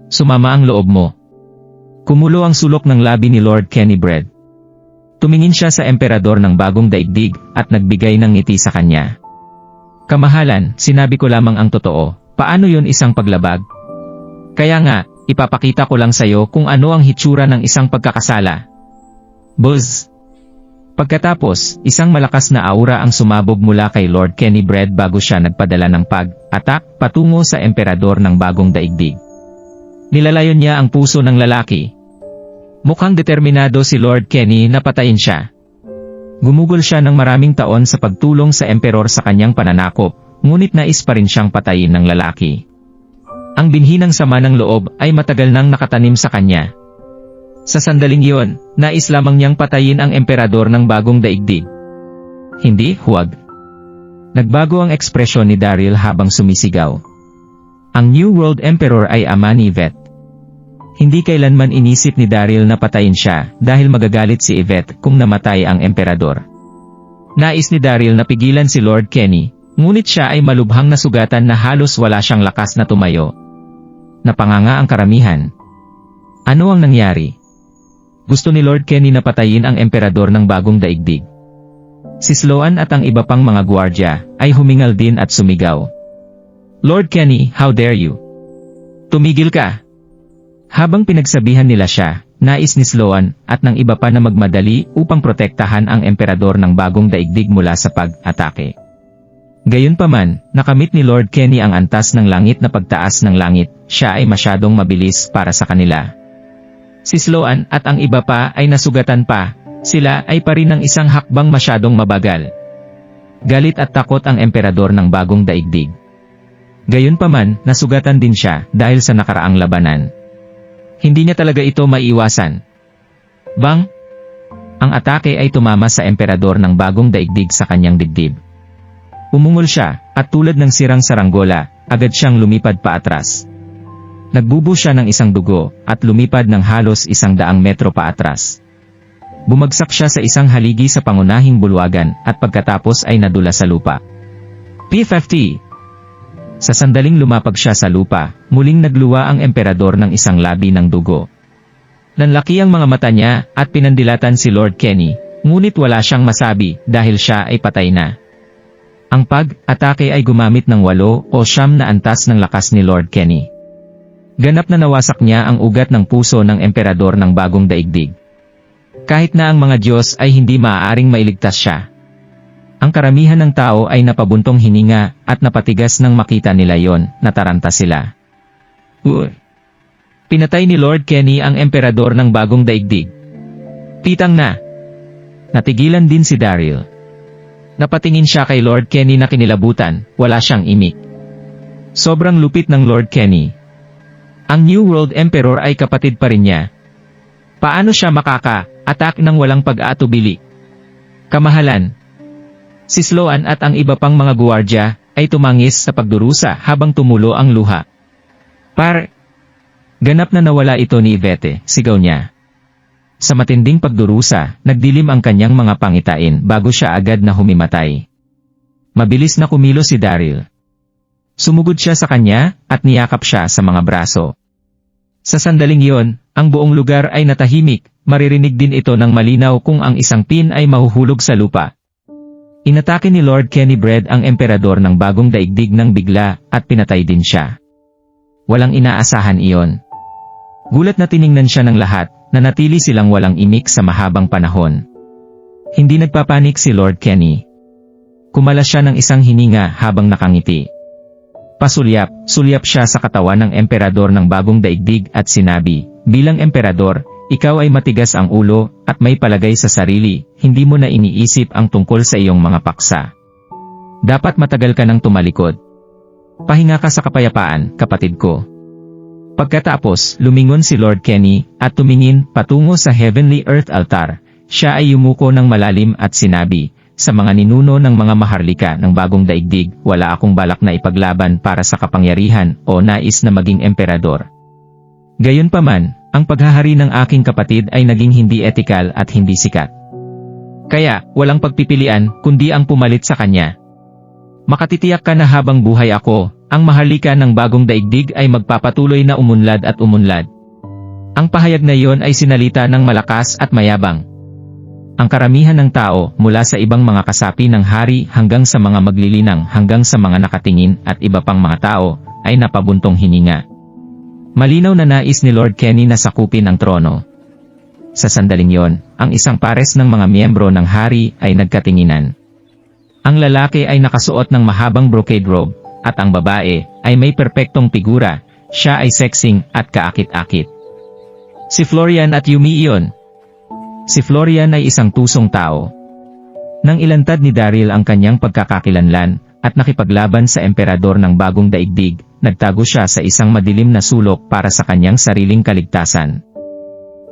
Sumama ang loob mo. Kumulo ang sulok ng labi ni Lord Kennybread. Tumingin siya sa emperador ng bagong daigdig at nagbigay ng ngiti sa kanya. Kamahalan, sinabi ko lamang ang totoo, paano yon isang paglabag? Kaya nga, ipapakita ko lang sayo kung ano ang hitsura ng isang pagkakasala. Buzz! Pagkatapos, isang malakas na aura ang sumabog mula kay Lord Kennybread bago siya nagpadala ng pag-atak patungo sa emperador ng bagong daigdig. Nilalayon niya ang puso ng lalaki. Mukhang determinado si Lord Kenny na patayin siya. Gumugol siya ng maraming taon sa pagtulong sa emperor sa kanyang pananakop, ngunit nais pa rin siyang patayin ng lalaki. Ang binhi ng sama ng loob ay matagal nang nakatanim sa kanya. Sa sandaling iyon, nais lamang niyang patayin ang emperador ng bagong daigdig. Hindi, huwag. Nagbago ang ekspresyon ni Daryl habang sumisigaw. Ang New World Emperor ay ama ni Yvette. Hindi kailanman inisip ni Daryl na patayin siya dahil magagalit si Yvette kung namatay ang emperador. Nais ni Daryl na pigilan si Lord Kenny, ngunit siya ay malubhang nasugatan na halos wala siyang lakas na tumayo. Napanganga ang karamihan. Ano ang nangyari? Gusto ni Lord Kenny na patayin ang emperador ng bagong daigdig. Si Sloan at ang iba pang mga gwardya ay humingal din at sumigaw. Lord Kenny, how dare you? Tumigil ka! Habang pinagsabihan nila siya, nais ni Sloan at ng iba pa na magmadali upang protektahan ang emperador ng bagong daigdig mula sa pag-atake. Gayunpaman, nakamit ni Lord Kenny ang antas ng langit na pagtaas ng langit, siya ay masyadong mabilis para sa kanila. Si Sloan at ang iba pa ay nasugatan pa, sila ay pa rin ng isang hakbang masyadong mabagal. Galit at takot ang emperador ng bagong daigdig. Gayunpaman, nasugatan din siya dahil sa nakaraang labanan. Hindi niya talaga ito maiiwasan. Bang! Ang atake ay tumama sa emperador ng bagong daigdig sa kanyang dibdib. Umungol siya, at tulad ng sirang saranggola, agad siyang lumipad paatras. nagbubo siya ng isang dugo, at lumipad ng halos 100 metro paatras. Bumagsak siya sa isang haligi sa pangunahing bulwagan, at pagkatapos ay nadula sa lupa. P50. Sa sandaling lumapag siya sa lupa, muling nagluwa ang emperador ng isang labi ng dugo. Nanlaki ang mga mata niya, at pinandilatan si Lord Kenny, ngunit wala siyang masabi dahil siya ay patay na. Ang pag-atake ay gumamit ng 8 o 9 na antas ng lakas ni Lord Kenny. Ganap na nawasak niya ang ugat ng puso ng emperador ng bagong daigdig. Kahit na ang mga Diyos ay hindi maaaring mailigtas siya. Ang karamihan ng tao ay napabuntong hininga at napatigas nang makita nila yon, nataranta sila. Pinatay ni Lord Kenny ang emperador ng bagong daigdig. Pitang na. Natigilan din si Daryl. Napatingin siya kay Lord Kenny na kinilabutan, wala siyang imik. Sobrang lupit ng Lord Kenny. Ang New World Emperor ay kapatid pa rin niya. Paano siya makaka-attack ng walang pag-aatubili? Kamahalan. Si Sloan at ang iba pang mga guwardya ay tumangis sa pagdurusa habang tumulo ang luha. Ganap na nawala ito ni Yvette, sigaw niya. Sa matinding pagdurusa, nagdilim ang kanyang mga pangitain bago siya agad na humimatay. Mabilis na kumilos si Daryl. Sumugod siya sa kanya at niyakap siya sa mga braso. Sa sandaling iyon, ang buong lugar ay natahimik, maririnig din ito ng malinaw kung ang isang pin ay mahuhulog sa lupa. Inatake ni Lord Kenny Bread ang emperador ng bagong daigdig ng bigla at pinatay din siya. Walang inaasahan iyon. Gulat na tiningnan siya ng lahat, na natili silang walang imik sa mahabang panahon. Hindi nagpapanik si Lord Kenny. Kumalas siya ng isang hininga habang nakangiti. Sulyap siya sa katawan ng emperador ng bagong daigdig at sinabi, bilang emperador, ikaw ay matigas ang ulo at may palagay sa sarili, hindi mo na iniisip ang tungkol sa iyong mga paksa. Dapat matagal ka nang tumalikod. Pahinga ka sa kapayapaan, kapatid ko. Pagkatapos, lumingon si Lord Kenny at tumingin patungo sa Heavenly Earth Altar. Siya ay yumuko ng malalim at sinabi, sa mga ninuno ng mga maharlika ng bagong daigdig, wala akong balak na ipaglaban para sa kapangyarihan o nais na maging emperador. Gayunpaman, ang paghahari ng aking kapatid ay naging hindi etikal at hindi sikat. Kaya, walang pagpipilian kundi ang pumalit sa kanya. Makatitiyak ka na habang buhay ako, ang maharlika ng bagong daigdig ay magpapatuloy na umunlad at umunlad. Ang pahayag na iyon ay sinalita ng malakas at mayabang. Ang karamihan ng tao, mula sa ibang mga kasapi ng hari hanggang sa mga maglilinang hanggang sa mga nakatingin at iba pang mga tao, ay napabuntong hininga. Malinaw na nais ni Lord Kenny na sakupin ang trono. Sa sandaling yon, ang isang pares ng mga miyembro ng hari ay nagkatinginan. Ang lalaki ay nakasuot ng mahabang brocade robe, at ang babae ay may perpektong figura, siya ay sexing at kaakit-akit. Si Florian at Yumi iyon. Si Florian ay isang tusong tao. Nang ilantad ni Daryl ang kanyang pagkakakilanlan, at nakipaglaban sa emperador ng bagong daigdig, nagtago siya sa isang madilim na sulok para sa kanyang sariling kaligtasan.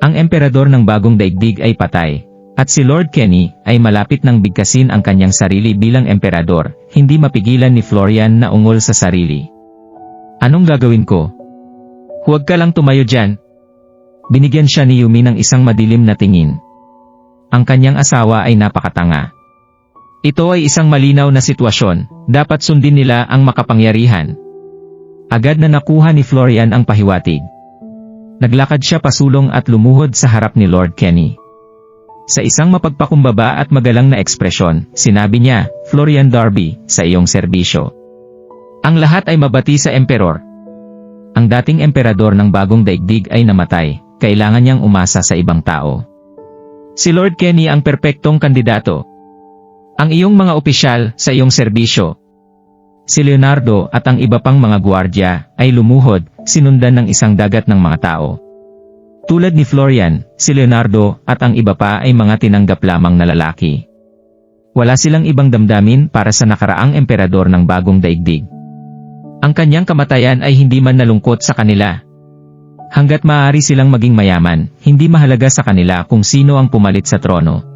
Ang emperador ng bagong daigdig ay patay, at si Lord Kenny ay malapit nang bigkasin ang kanyang sarili bilang emperador, hindi mapigilan ni Florian na ungol sa sarili. Anong gagawin ko? Huwag ka lang tumayo dyan. Binigyan siya ni Yumi ng isang madilim na tingin. Ang kanyang asawa ay napakatanga. Ito ay isang malinaw na sitwasyon, dapat sundin nila ang makapangyarihan. Agad na nakuha ni Florian ang pahiwatig. Naglakad siya pasulong at lumuhod sa harap ni Lord Kenny. Sa isang mapagpakumbaba at magalang na ekspresyon, sinabi niya, Florian Darby, sa iyong serbisyo. Ang lahat ay mabati sa emperor. Ang dating emperador ng bagong daigdig ay namatay, kailangan niyang umasa sa ibang tao. Si Lord Kenny ang perpektong kandidato. Ang iyong mga opisyal sa iyong serbisyo. Si Leonardo at ang iba pang mga gwardya ay lumuhod, sinundan ng isang dagat ng mga tao. Tulad ni Florian, si Leonardo at ang iba pa ay mga tinanggap lamang na lalaki. Wala silang ibang damdamin para sa nakaraang emperador ng bagong daigdig. Ang kanyang kamatayan ay hindi man nalungkot sa kanila. Hanggat maaari silang maging mayaman, hindi mahalaga sa kanila kung sino ang pumalit sa trono.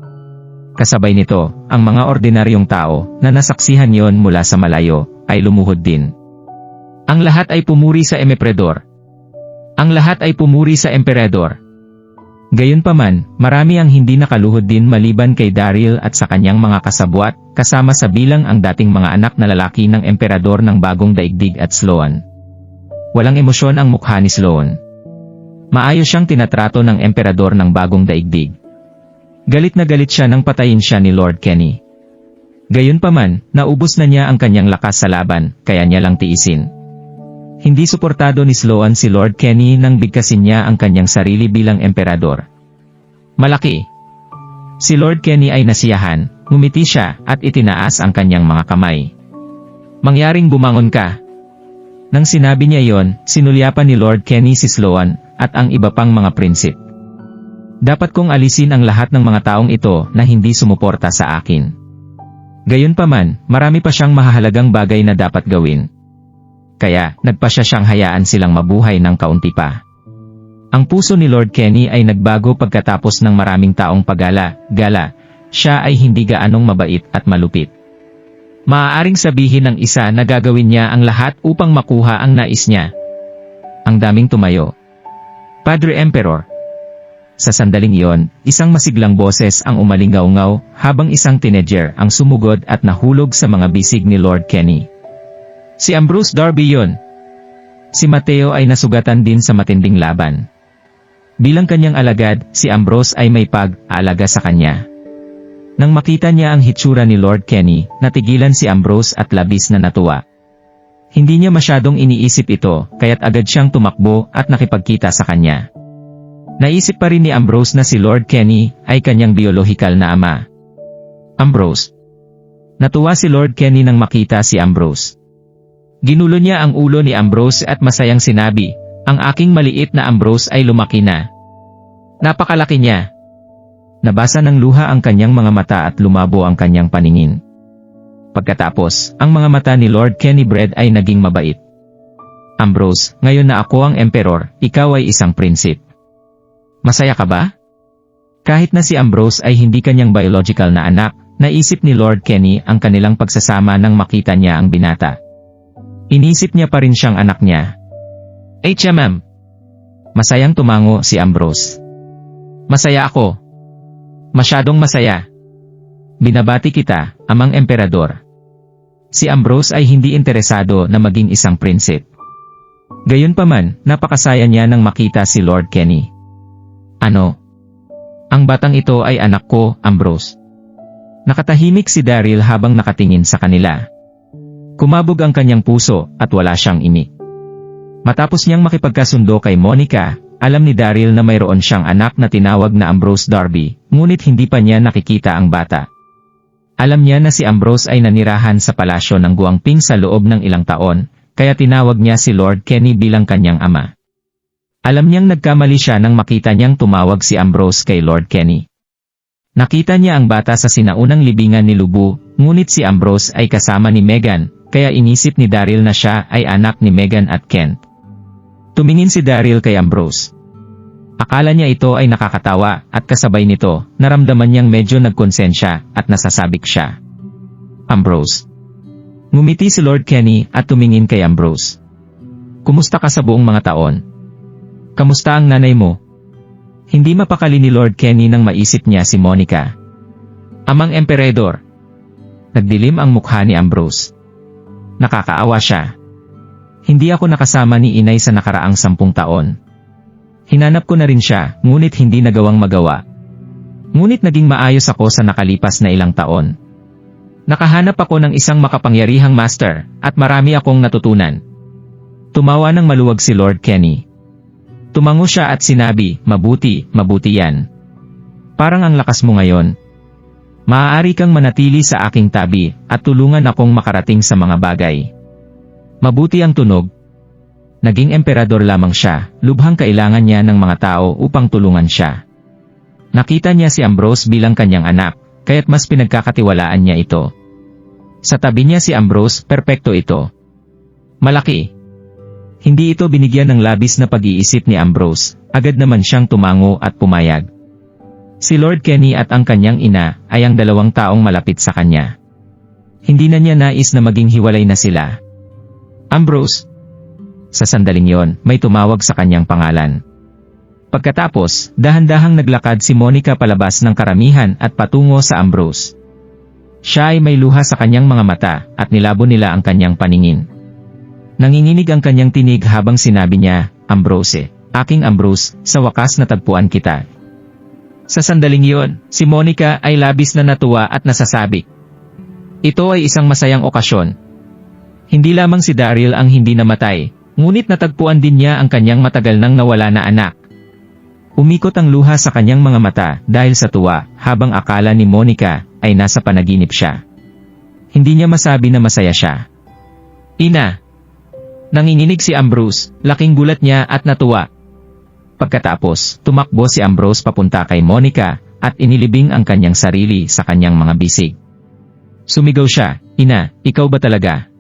Kasabay nito, ang mga ordinaryong tao na nasaksihan yon mula sa malayo ay lumuhod din. Ang lahat ay pumuri sa emperador. Ang lahat ay pumuri sa emperador. Gayunpaman, marami ang hindi nakaluhod din maliban kay Daryl at sa kanyang mga kasabwat, kasama sa bilang ang dating mga anak na lalaki ng emperador ng bagong daigdig at Sloan. Walang emosyon ang mukha ni Sloan. Maayos siyang tinatrato ng emperador ng bagong daigdig. Galit na galit siya nang patayin siya ni Lord Kenny. Gayunpaman, naubos na niya ang kanyang lakas sa laban, kaya niya lang tiisin. Hindi suportado ni Sloan si Lord Kenny nang bigkasin niya ang kanyang sarili bilang emperador. Malaki. Si Lord Kenny ay nasiyahan, ngumiti siya at itinaas ang kanyang mga kamay. Mangyaring bumangon ka. Nang sinabi niya yon, sinulyapan ni Lord Kenny si Sloan at ang iba pang mga prinsip. Dapat kong alisin ang lahat ng mga taong ito na hindi sumuporta sa akin. Gayunpaman, marami pa siyang mahahalagang bagay na dapat gawin. Kaya, nagpasya siyang hayaan silang mabuhay ng kaunti pa. Ang puso ni Lord Kenny ay nagbago pagkatapos ng maraming taong pagala-gala. Siya ay hindi gaanong mabait at malupit. Maaaring sabihin ng isa na gagawin niya ang lahat upang makuha ang nais niya. Ang daming tumayo. Padre Emperor. Sa sandaling iyon, isang masiglang boses ang umalingaw-ngaw habang isang teenager ang sumugod at nahulog sa mga bisig ni Lord Kenny. Si Ambrose Darby yun. Si Mateo ay nasugatan din sa matinding laban. Bilang kanyang alagad, si Ambrose ay may pag-aalaga sa kanya. Nang makita niya ang hitsura ni Lord Kenny, natigilan si Ambrose at labis na natuwa. Hindi niya masyadong iniisip ito, kaya't agad siyang tumakbo at nakipagkita sa kanya. Naisip pa rin ni Ambrose na si Lord Kenny ay kanyang biolohikal na ama. Ambrose. Natuwa si Lord Kenny nang makita si Ambrose. Ginulo niya ang ulo ni Ambrose at masayang sinabi, ang aking maliit na Ambrose ay lumaki na. Napakalaki niya. Nabasa ng luha ang kanyang mga mata at lumabo ang kanyang paningin. Pagkatapos, ang mga mata ni Lord Kenny Bread ay naging mabait. Ambrose, ngayon na ako ang emperor, ikaw ay isang prinsip. Masaya ka ba? Kahit na si Ambrose ay hindi kanyang biological na anak, naisip ni Lord Kenny ang kanilang pagsasama nang makita niya ang binata. Inisip niya pa rin siyang anak niya. HMM. Masayang tumango si Ambrose. Masaya ako. Masyadong masaya. Binabati kita, amang emperador. Si Ambrose ay hindi interesado na maging isang prinsip. Gayunpaman, napakasaya niya nang makita si Lord Kenny. Ano? Ang batang ito ay anak ko, Ambrose. Nakatahimik si Daryl habang nakatingin sa kanila. Kumabog ang kanyang puso at wala siyang imik. Matapos niyang makipagkasundo kay Monica, alam ni Daryl na mayroon siyang anak na tinawag na Ambrose Darby, ngunit hindi pa niya nakikita ang bata. Alam niya na si Ambrose ay nanirahan sa palasyo ng Guangping sa loob ng ilang taon, kaya tinawag niya si Lord Kenny bilang kanyang ama. Alam niyang nagkamali siya nang makita niyang tumawag si Ambrose kay Lord Kenny. Nakita niya ang bata sa sinaunang libingan ni Lubu, ngunit si Ambrose ay kasama ni Meghan, kaya inisip ni Daryl na siya ay anak ni Meghan at Kent. Tumingin si Daryl kay Ambrose. Akala niya ito ay nakakatawa at kasabay nito, naramdaman niyang medyo nagkonsensya at nasasabik siya. Ambrose. Ngumiti si Lord Kenny at tumingin kay Ambrose. Kumusta ka sa buong mga taon? Kamusta ang nanay mo? Hindi mapakali ni Lord Kenny nang maisip niya si Monica. Amang emperador. Nagdilim ang mukha ni Ambrose. Nakakaawa siya. Hindi ako nakasama ni inay sa nakaraang 10 taon. Hinanap ko na rin siya, ngunit hindi nagawang magawa. Ngunit naging maayos ako sa nakalipas na ilang taon. Nakahanap ako ng isang makapangyarihang master, at marami akong natutunan. Tumawa ng maluwag si Lord Kenny. Tumango siya at sinabi, mabuti yan. Parang ang lakas mo ngayon. Maaari kang manatili sa aking tabi, at tulungan akong makarating sa mga bagay. Mabuti ang tunog. Naging emperador lamang siya, lubhang kailangan niya ng mga tao upang tulungan siya. Nakita niya si Ambrose bilang kanyang anak, kaya't mas pinagkakatiwalaan niya ito. Sa tabi niya si Ambrose, perpekto ito. Malaki. Hindi ito binigyan ng labis na pag-iisip ni Ambrose, agad naman siyang tumango at pumayag. Si Lord Kenny at ang kanyang ina ay ang 2 taong malapit sa kanya. Hindi na niya nais na maging hiwalay na sila. Ambrose. Sa sandaling yon, may tumawag sa kanyang pangalan. Pagkatapos, dahan-dahang naglakad si Monica palabas ng karamihan at patungo sa Ambrose. Siya ay may luha sa kanyang mga mata at nilabo nila ang kanyang paningin. Nanginginig ang kanyang tinig habang sinabi niya, "Ambrose, aking Ambrose, sa wakas natagpuan kita." Sa sandaling yon, si Monica ay labis na natuwa at nasasabi, "Ito ay isang masayang okasyon. Hindi lamang si Daryl ang hindi namatay, ngunit natagpuan din niya ang kanyang matagal nang nawala na anak." Umikot ang luha sa kanyang mga mata dahil sa tuwa habang akala ni Monica ay nasa panaginip siya. Hindi niya masabi na masaya siya. "Ina!" Nanginginig si Ambrose, laking gulat niya at natuwa. Pagkatapos, tumakbo si Ambrose papunta kay Monica at inilibing ang kanyang sarili sa kanyang mga bisig. Sumigaw siya, "Ina, ikaw ba talaga?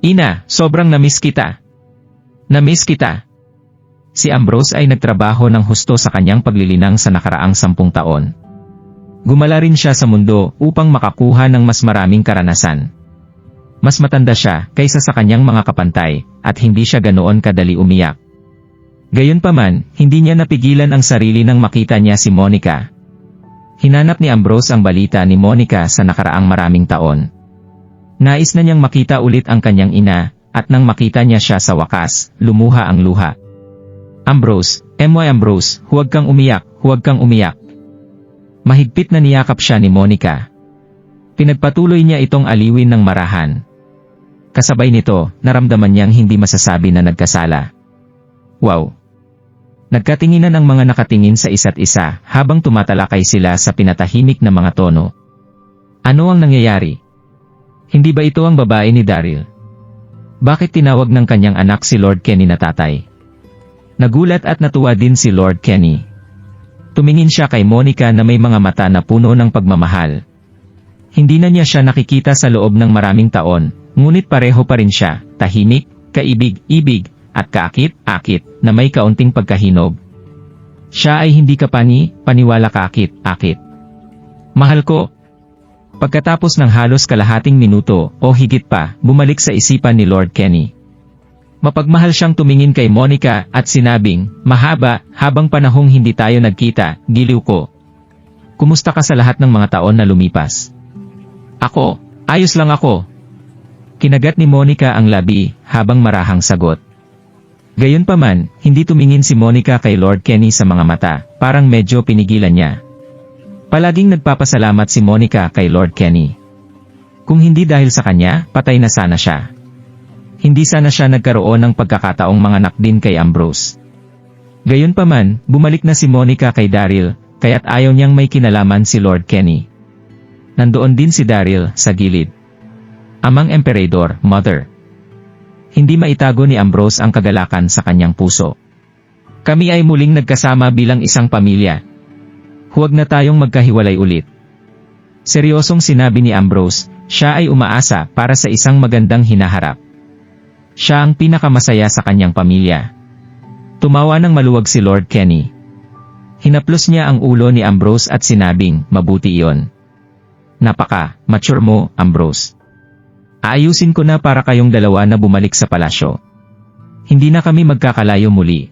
Ina, sobrang namiss kita. Namiss kita." Si Ambrose ay nagtrabaho ng husto sa kanyang paglilinang sa nakaraang 10 taon. Gumala rin siya sa mundo upang makakuha ng mas maraming karanasan. Mas matanda siya kaysa sa kanyang mga kapantay at hindi siya ganoon kadali umiyak. Gayunpaman, hindi niya napigilan ang sarili nang makita niya si Monica. Hinanap ni Ambrose ang balita ni Monica sa nakaraang maraming taon. Nais na niyang makita ulit ang kanyang ina, at nang makita niya siya sa wakas, lumuha ang luha. "Ambrose, Ambrose, huwag kang umiyak, huwag kang umiyak." Mahigpit na niyakap siya ni Monica. Pinagpatuloy niya itong aliwin ng marahan. Kasabay nito, naramdaman niyang hindi masasabi na nagkasala. Wow! Nagkatinginan ang mga nakatingin sa isa't isa habang tumatalakay sila sa pinatahimik na mga tono. Ano ang nangyayari? Hindi ba ito ang babae ni Daryl? Bakit tinawag ng kanyang anak si Lord Kenny na tatay? Nagulat at natuwa din si Lord Kenny. Tumingin siya kay Monica na may mga mata na puno ng pagmamahal. Hindi na niya siya nakikita sa loob ng maraming taon, ngunit pareho pa rin siya, tahimik, kaibig-ibig, at kaakit-akit, na may kaunting pagkahinog. Siya ay hindi paniwala kaakit-akit. "Mahal ko." Pagkatapos ng halos kalahating minuto, o higit pa, bumalik sa isipan ni Lord Kenny. Mapagmahal siyang tumingin kay Monica at sinabing, "Mahaba, habang panahong hindi tayo nagkita, giliw ko. Kumusta ka sa lahat ng mga taon na lumipas?" "Ako, ayos lang ako." Kinagat ni Monica ang labi, habang marahang sagot. Gayunpaman, hindi tumingin si Monica kay Lord Kenny sa mga mata, parang medyo pinigilan niya. Palaging nagpapasalamat si Monica kay Lord Kenny. Kung hindi dahil sa kanya, patay na sana siya. Hindi sana siya nagkaroon ng pagkakataong manganak din kay Ambrose. Gayunpaman, bumalik na si Monica kay Daryl, kaya't ayaw niyang may kinalaman si Lord Kenny. Nandoon din si Daryl sa gilid. Amang Emperador, Mother. Hindi maitago ni Ambrose ang kagalakan sa kanyang puso. "Kami ay muling nagkasama bilang isang pamilya. Huwag na tayong magkahiwalay ulit." Seryosong sinabi ni Ambrose, siya ay umaasa para sa isang magandang hinaharap. Siya ang pinakamasaya sa kanyang pamilya. Tumawa ng maluwag si Lord Kenny. Hinaplos niya ang ulo ni Ambrose at sinabing, "Mabuti iyon. Napaka-mature mo, Ambrose. Aayusin ko na para kayong dalawa na bumalik sa palasyo. Hindi na kami magkakalayo muli."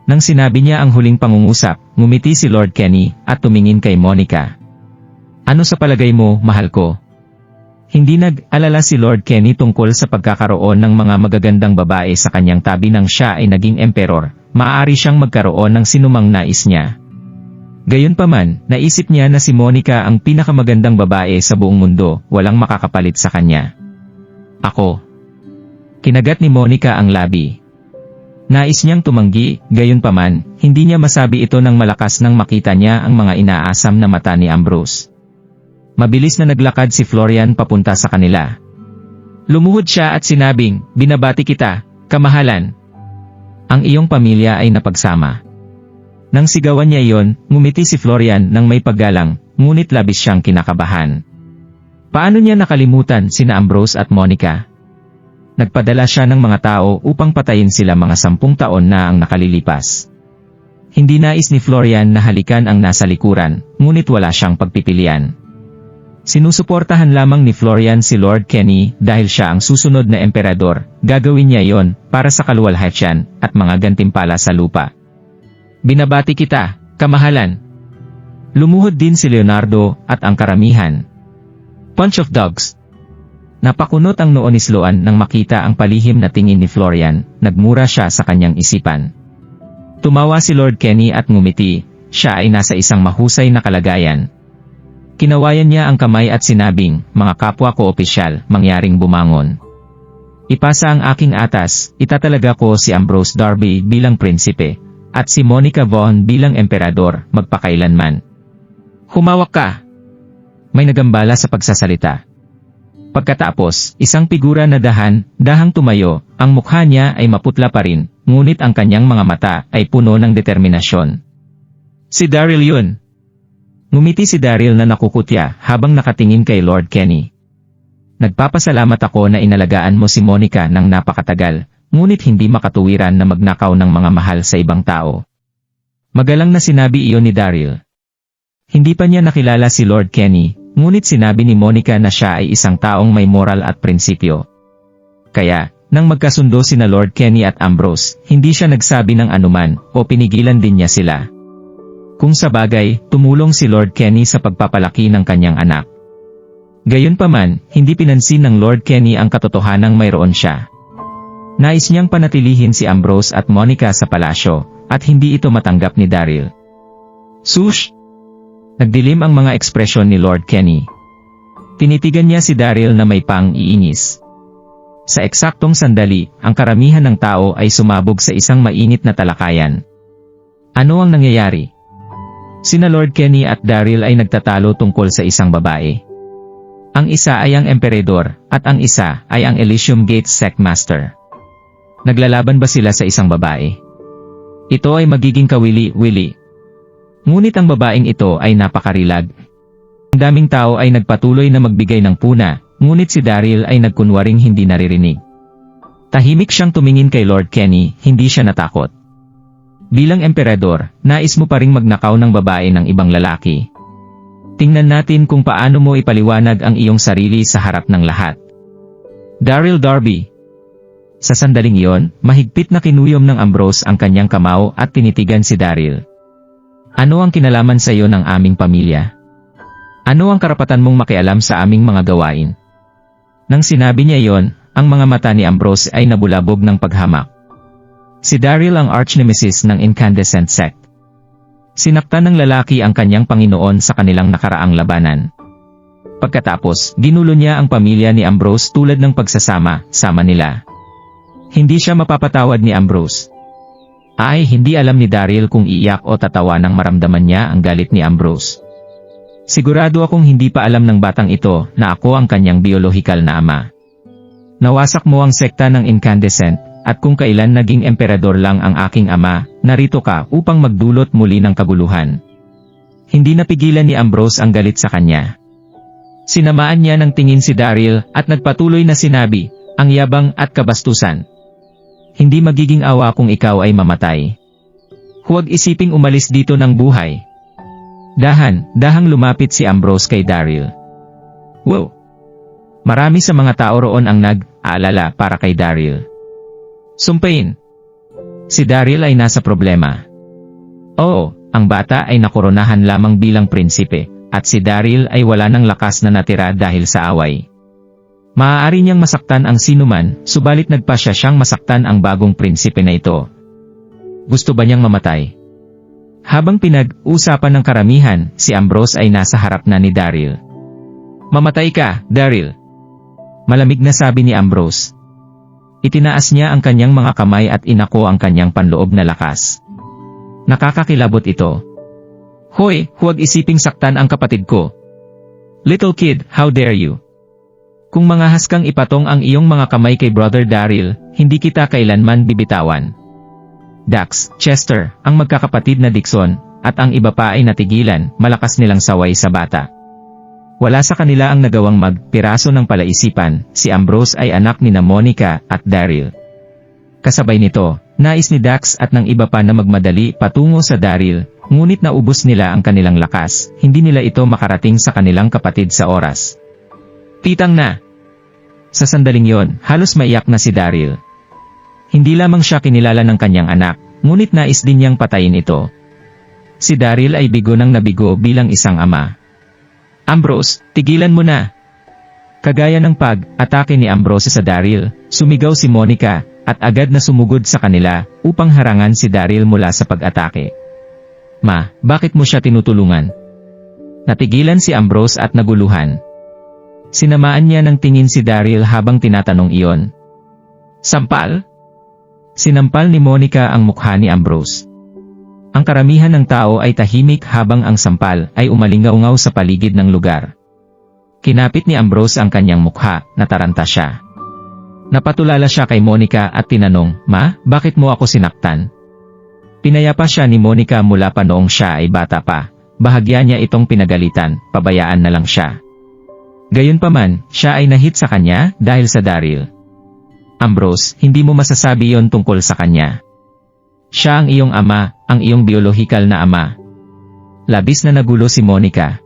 Nang sinabi niya ang huling pangungusap, ngumiti si Lord Kenny at tumingin kay Monica. "Ano sa palagay mo, mahal ko?" Hindi nag-alala si Lord Kenny tungkol sa pagkakaroon ng mga magagandang babae sa kanyang tabi nang siya ay naging emperor. Maaari siyang magkaroon ng sinumang nais niya. Gayunpaman, naisip niya na si Monica ang pinakamagandang babae sa buong mundo, walang makakapalit sa kanya. "Ako." Kinagat ni Monica ang labi. Nais niyang tumanggi, gayunpaman, hindi niya masabi ito ng malakas nang makita niya ang mga inaasam na mata ni Ambrose. Mabilis na naglakad si Florian papunta sa kanila. Lumuhod siya at sinabing, "Binabati kita, kamahalan. Ang iyong pamilya ay napagsama." Nang sigawan niya iyon, ngumiti si Florian nang may paggalang, ngunit labis siyang kinakabahan. Paano niya nakalimutan sina Ambrose at Monica? Nagpadala siya ng mga tao upang patayin sila mga 10 taon na ang nakalilipas. Hindi nais ni Florian na halikan ang nasa likuran, ngunit wala siyang pagpipilian. Sinusuportahan lamang ni Florian si Lord Kenny dahil siya ang susunod na emperador, gagawin niya yon para sa kaluwalhatian at mga gantimpala sa lupa. Binabati kita, kamahalan. Lumuhod din si Leonardo at ang karamihan. Punch of dogs. Napakunot ang noo ni Sloan nang makita ang palihim na tingin ni Florian, nagmura siya sa kanyang isipan. Tumawa si Lord Kenny at ngumiti, siya ay nasa isang mahusay na kalagayan. Kinawayan niya ang kamay at sinabing, mga kapwa ko opisyal, mangyaring bumangon. Ipasa ang aking atas, itatalaga ko si Ambrose Darby bilang prinsipe, at si Monica Vaughn bilang emperador, magpakailanman. Humawak ka! May nagambala sa pagsasalita. Pagkatapos, isang figura na dahang tumayo, ang mukha niya ay maputla pa rin, ngunit ang kanyang mga mata ay puno ng determinasyon. Si Daryl yun! Ngumiti si Daryl na nakukutya habang nakatingin kay Lord Kenny. Nagpapasalamat ako na inalagaan mo si Monica ng napakatagal, ngunit hindi makatuwiran na magnakaw ng mga mahal sa ibang tao. Magalang na sinabi iyon ni Daryl. Hindi pa niya nakilala si Lord Kenny, ngunit sinabi ni Monica na siya ay isang taong may moral at prinsipyo. Kaya, nang magkasundo sina Lord Kenny at Ambrose, hindi siya nagsabi ng anuman o pinigilan din niya sila. Kung sa bagay, tumulong si Lord Kenny sa pagpapalaki ng kanyang anak. Gayunpaman, hindi pinansin ng Lord Kenny ang katotohanang mayroon siya. Nais niyang panatilihin si Ambrose at Monica sa palasyo, at hindi ito matanggap ni Daryl. Sush! Nagdilim ang mga ekspresyon ni Lord Kenny. Tinitigan niya si Daryl na may pang-iinis. Sa eksaktong sandali, ang karamihan ng tao ay sumabog sa isang mainit na talakayan. Ano ang nangyayari? Sina Lord Kenny at Daryl ay nagtatalo tungkol sa isang babae. Ang isa ay ang emperador, at ang isa ay ang Elysium Gate Sectmaster. Naglalaban ba sila sa isang babae? Ito ay magiging kawili-wili. Ngunit ang babaeng ito ay napakarilag. Ang daming tao ay nagpatuloy na magbigay ng puna, ngunit si Daryl ay nagkunwaring hindi naririnig. Tahimik siyang tumingin kay Lord Kenny, hindi siya natakot. Bilang emperador, nais mo pa ring magnakaw ng babae ng ibang lalaki. Tingnan natin kung paano mo ipaliwanag ang iyong sarili sa harap ng lahat. Daryl Darby. Sa sandaling iyon, mahigpit na kinuyom ng Ambrose ang kanyang kamao at tinitigan si Daryl. Ano ang kinalaman sa iyo ng aming pamilya? Ano ang karapatan mong makialam sa aming mga gawain? Nang sinabi niya iyon, ang mga mata ni Ambrose ay nabulabog ng paghamak. Si Daryl ang arch-nemesis ng Incandescent Sect. Sinaktan ng lalaki ang kanyang Panginoon sa kanilang nakaraang labanan. Pagkatapos, ginulo niya ang pamilya ni Ambrose tulad ng pagsasama-sama nila. Hindi siya mapapatawad ni Ambrose. Ay, hindi alam ni Daryl kung iiyak o tatawa nang maramdaman niya ang galit ni Ambrose. Sigurado akong hindi pa alam ng batang ito na ako ang kanyang biolohikal na ama. Nawasak mo ang sekta ng Incandescent, at kung kailan naging emperador lang ang aking ama, narito ka upang magdulot muli ng kaguluhan. Hindi napigilan ni Ambrose ang galit sa kanya. Sinamaan niya ng tingin si Daryl at nagpatuloy na sinabi, ang yabang at kabastusan. Hindi magiging awa kung ikaw ay mamatay. Huwag isiping umalis dito ng buhay. Dahang lumapit si Ambrose kay Daryl. Wow! Marami sa mga tao roon ang nag-aalala para kay Daryl. Sumpain! Si Daryl ay nasa problema. Oo, ang bata ay nakoronahan lamang bilang prinsipe, at si Daryl ay wala ng lakas na natira dahil sa away. Maaari niyang masaktan ang sinuman, subalit nagpasya siyang masaktan ang bagong prinsipe na ito. Gusto ba niyang mamatay? Habang pinag-usapan ng karamihan, si Ambrose ay nasa harap na ni Daryl. Mamatay ka, Daryl! Malamig na sabi ni Ambrose. Itinaas niya ang kanyang mga kamay at inako ang kanyang panloob na lakas. Nakakakilabot ito. Hoy, huwag isiping saktan ang kapatid ko. Little kid, how dare you? Kung mangahas kang ipatong ang iyong mga kamay kay Brother Daryl, hindi kita kailanman bibitawan. Dax, Chester, ang magkakapatid na Dixon, at ang iba pa ay natigilan, malakas nilang saway sa bata. Wala sa kanila ang nagawang magpiraso ng palaisipan, si Ambrose ay anak ni Monica at Daryl. Kasabay nito, Nais ni Dax at ng iba pa na magmadali patungo sa Daryl, ngunit naubos nila ang kanilang lakas, hindi nila ito makarating sa kanilang kapatid sa oras. Pitang na! Sa sandaling yon, halos maiyak na si Daryl. Hindi lamang siya kinilala ng kanyang anak, ngunit nais din niyang patayin ito. Si Daryl ay bigo ng nabigo bilang isang ama. Ambrose, tigilan mo na! Kagaya ng pag-atake ni Ambrose sa Daryl, sumigaw si Monica, at agad na sumugod sa kanila, upang harangan si Daryl mula sa pag-atake. Ma, bakit mo siya tinutulungan? Natigilan si Ambrose at naguluhan. Sinamaan niya ng tingin si Daryl habang tinatanong iyon. Sampal? Sinampal ni Monica ang mukha ni Ambrose. Ang karamihan ng tao ay tahimik habang ang sampal ay umalingaw-ngaw sa paligid ng lugar. Kinapit ni Ambrose ang kanyang mukha, nataranta siya. Napatulala siya kay Monica at tinanong, Ma, bakit mo ako sinaktan? Pinayapa siya ni Monica mula pa noong siya ay bata pa. Bahagya niya itong pinagalitan, pabayaan na lang siya. Gayunpaman, siya ay nahit sa kanya dahil sa Daryl. Ambrose, hindi mo masasabi yon tungkol sa kanya. Siya ang iyong ama, ang iyong biolohikal na ama. Labis na nagulo si Monica.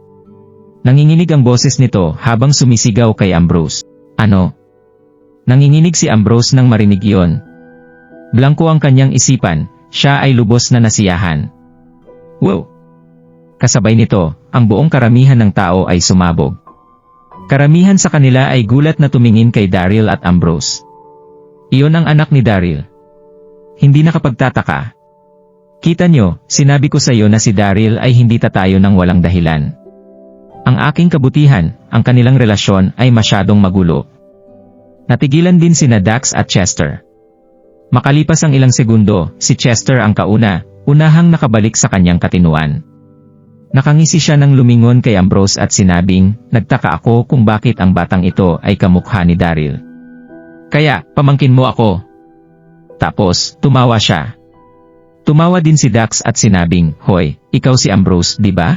Nanginginig ang boses nito habang sumisigaw kay Ambrose. Ano? Nanginginig si Ambrose nang marinig iyon. Blanko ang kanyang isipan, siya ay lubos na nasiyahan. Wow! Kasabay nito, ang buong karamihan ng tao ay sumabog. Karamihan sa kanila ay gulat na tumingin kay Daryl at Ambrose. Iyon ang anak ni Daryl. Hindi nakapagtataka. Kita nyo, sinabi ko sa iyo na si Daryl ay hindi tatayo ng walang dahilan. Ang aking kabutihan, ang kanilang relasyon ay masyadong magulo. Natigilan din sina Dax at Chester. Makalipas ang ilang segundo, si Chester ang unahang nakabalik sa kanyang katinuan. Nakangisi siya nang lumingon kay Ambrose at sinabing, nagtaka ako kung bakit ang batang ito ay kamukha ni Daryl. Kaya, pamangkin mo ako. Tapos, tumawa siya. Tumawa din si Dax at sinabing, Hoy, ikaw si Ambrose, di ba?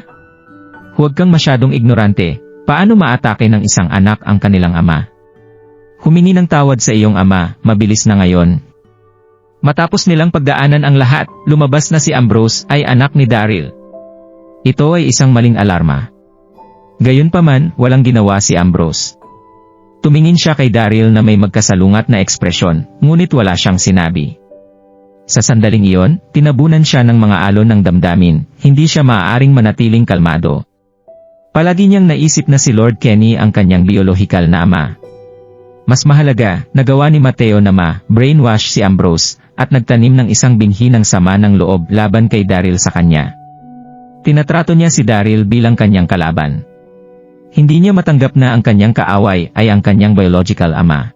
Huwag kang masyadong ignorante, paano maatake ng isang anak ang kanilang ama? Humingi ng tawad sa iyong ama, mabilis na ngayon. Matapos nilang pagdaanan ang lahat, lumabas na si Ambrose ay anak ni Daryl. Ito ay isang maling alarma. Gayunpaman, walang ginawa si Ambrose. Tumingin siya kay Daryl na may magkasalungat na ekspresyon, ngunit wala siyang sinabi. Sa sandaling iyon, tinabunan siya ng mga alon ng damdamin, hindi siya maaaring manatiling kalmado. Palagi niyang naisip na si Lord Kenny ang kanyang biolohikal na ama. Mas mahalaga, nagawa ni Mateo na brainwash si Ambrose, at nagtanim ng isang binhi ng sama ng loob laban kay Daryl sa kanya. Tinatrato niya si Daryl bilang kanyang kalaban. Hindi niya matanggap na ang kanyang kaaway ay ang kanyang biological ama.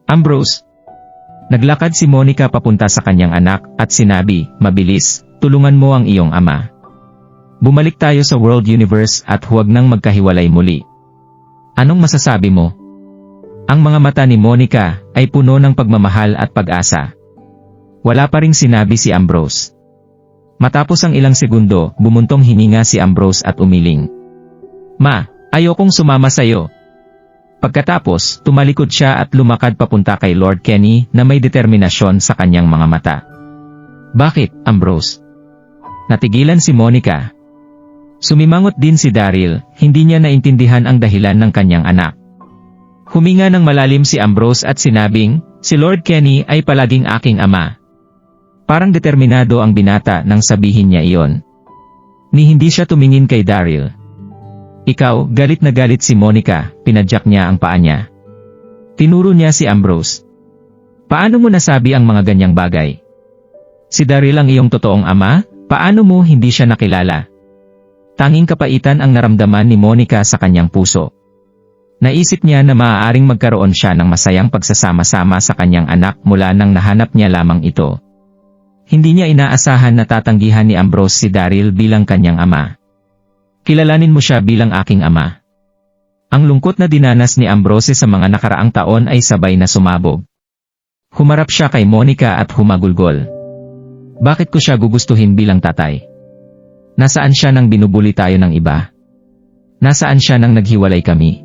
Ambrose. Naglakad si Monica papunta sa kanyang anak at sinabi, mabilis, tulungan mo ang iyong ama. Bumalik tayo sa World Universe at huwag nang magkahiwalay muli. Anong masasabi mo? Ang mga mata ni Monica ay puno ng pagmamahal at pag-asa. Wala pa ring sinabi si Ambrose. Matapos ang ilang segundo, bumuntong hininga si Ambrose at umiling. Ma, ayokong sumama sayo. Pagkatapos, tumalikod siya at lumakad papunta kay Lord Kenny na may determinasyon sa kanyang mga mata. Bakit, Ambrose? Natigilan si Monica. Sumimangot din si Daryl, hindi niya naintindihan ang dahilan ng kanyang anak. Huminga ng malalim si Ambrose at sinabing, si Lord Kenny ay palaging aking ama. Parang determinado ang binata nang sabihin niya iyon. Ni hindi siya tumingin kay Daryl. Ikaw, galit na galit si Monica, pinadyak niya ang paa niya. Tinuro niya si Ambrose. Paano mo nasabi ang mga ganyang bagay? Si Daryl ang iyong totoong ama, paano mo hindi siya nakilala? Tanging kapaitan ang naramdaman ni Monica sa kanyang puso. Naisip niya na maaaring magkaroon siya ng masayang pagsasama-sama sa kanyang anak mula nang nahanap niya lamang ito. Hindi niya inaasahan na tatanggihan ni Ambrose si Daryl bilang kanyang ama. Kilalanin mo siya bilang aking ama. Ang lungkot na dinanas ni Ambrose sa mga nakaraang taon ay sabay na sumabog. Humarap siya kay Monica at humagulgol. Bakit ko siya gugustuhin bilang tatay? Nasaan siya nang binubuli tayo ng iba? Nasaan siya nang naghiwalay kami?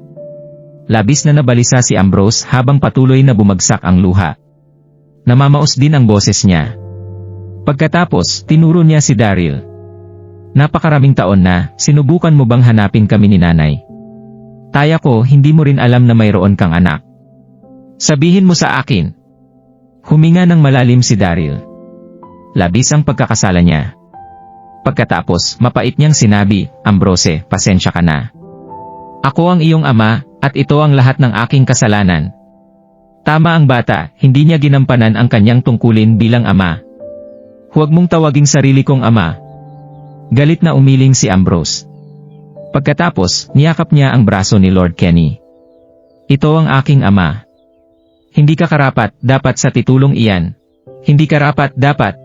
Labis na nabalisa si Ambrose habang patuloy na bumagsak ang luha. Namamaos din ang boses niya. Pagkatapos, tinuro niya si Daryl. Napakaraming taon na, sinubukan mo bang hanapin kami ni nanay? Taya ko, hindi mo rin alam na mayroon kang anak. Sabihin mo sa akin. Huminga ng malalim si Daryl. Labis ang pagkakasala niya. Pagkatapos, mapait niyang sinabi, Ambrose, pasensya ka na. Ako ang iyong ama, at ito ang lahat ng aking kasalanan. Tama ang bata, hindi niya ginampanan ang kanyang tungkulin bilang ama. Huwag mong tawaging sarili kong ama. Galit na umiling si Ambrose. Pagkatapos, niyakap niya ang braso ni Lord Kenny. Ito ang aking ama. Hindi ka karapat, dapat sa titulong iyan. Hindi karapat, dapat.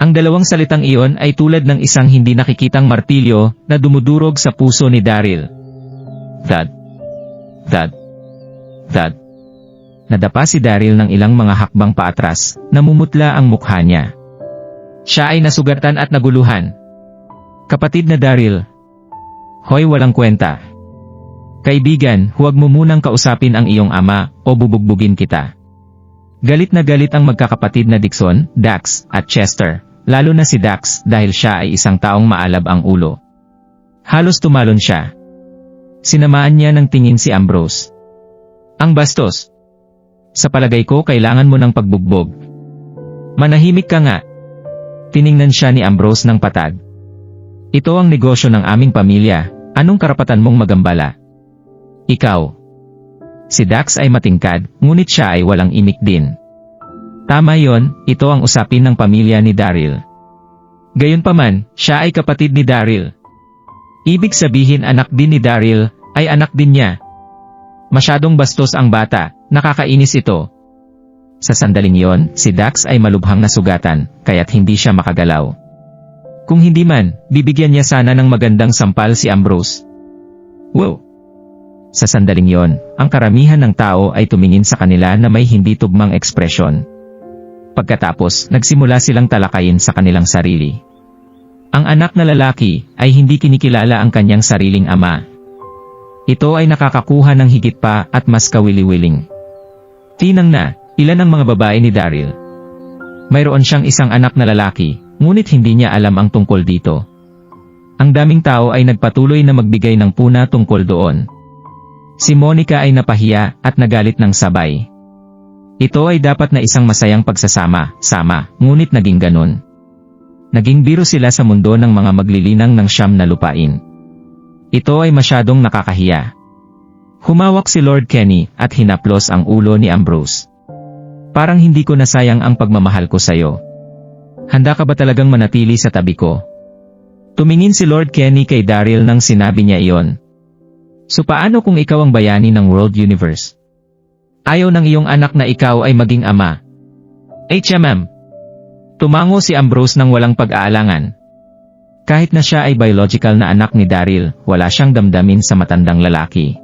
Ang dalawang salitang iyon ay tulad ng isang hindi nakikitang martilyo na dumudurog sa puso ni Daryl. Thud. Thud. Thud. Nadapa si Daryl ng ilang mga hakbang paatras, namumutla ang mukha niya. Siya ay nasugatan at naguluhan. Kapatid na Daryl. Hoy, walang kwenta. Kaibigan, huwag mo munang kausapin ang iyong ama, o bubugbugin kita. Galit na galit ang magkakapatid na Dixon, Dax, at Chester, lalo na si Dax dahil siya ay isang taong maalab ang ulo. Halos tumalon siya. Sinamaan niya ng tingin si Ambrose. Ang bastos. Sa palagay ko kailangan mo ng pagbugbog. Manahimik ka nga. Tiningnan siya ni Ambrose ng patag. Ito ang negosyo ng aming pamilya, anong karapatan mong magambala? Ikaw. Si Dax ay matingkad, ngunit siya ay walang imik din. Tama yon, ito ang usapin ng pamilya ni Daryl. Gayunpaman, siya ay kapatid ni Daryl. Ibig sabihin anak din ni Daryl, ay anak din niya. Masyadong bastos ang bata, nakakainis ito. Sa sandaling yon, si Dax ay malubhang nasugatan, kaya't hindi siya makagalaw. Kung hindi man, bibigyan niya sana ng magandang sampal si Ambrose. Wow! Sa sandaling yon, ang karamihan ng tao ay tumingin sa kanila na may hindi tugmang ekspresyon. Pagkatapos, nagsimula silang talakayin sa kanilang sarili. Ang anak na lalaki ay hindi kinikilala ang kanyang sariling ama. Ito ay nakakakuha ng higit pa at mas kawili-wiling. Tinang na, ilan ang mga babae ni Daryl? Mayroon siyang isang anak na lalaki, ngunit hindi niya alam ang tungkol dito. Ang daming tao ay nagpatuloy na magbigay ng puna tungkol doon. Si Monica ay napahiya at nagalit ng sabay. Ito ay dapat na isang masayang pagsasama, ngunit naging ganun. Naging biro sila sa mundo ng mga maglilinang ng siyam na lupain. Ito ay masyadong nakakahiya. Humawak si Lord Kenny at hinaplos ang ulo ni Ambrose. Parang hindi ko nasayang ang pagmamahal ko sa'yo. Handa ka ba talagang manatili sa tabi ko? Tumingin si Lord Kenny kay Daryl nang sinabi niya iyon. So paano kung ikaw ang bayani ng World Universe? Ayaw ng iyong anak na ikaw ay maging ama. HMM. Tumango si Ambrose nang walang pag-aalangan. Kahit na siya ay biological na anak ni Daryl, wala siyang damdamin sa matandang lalaki.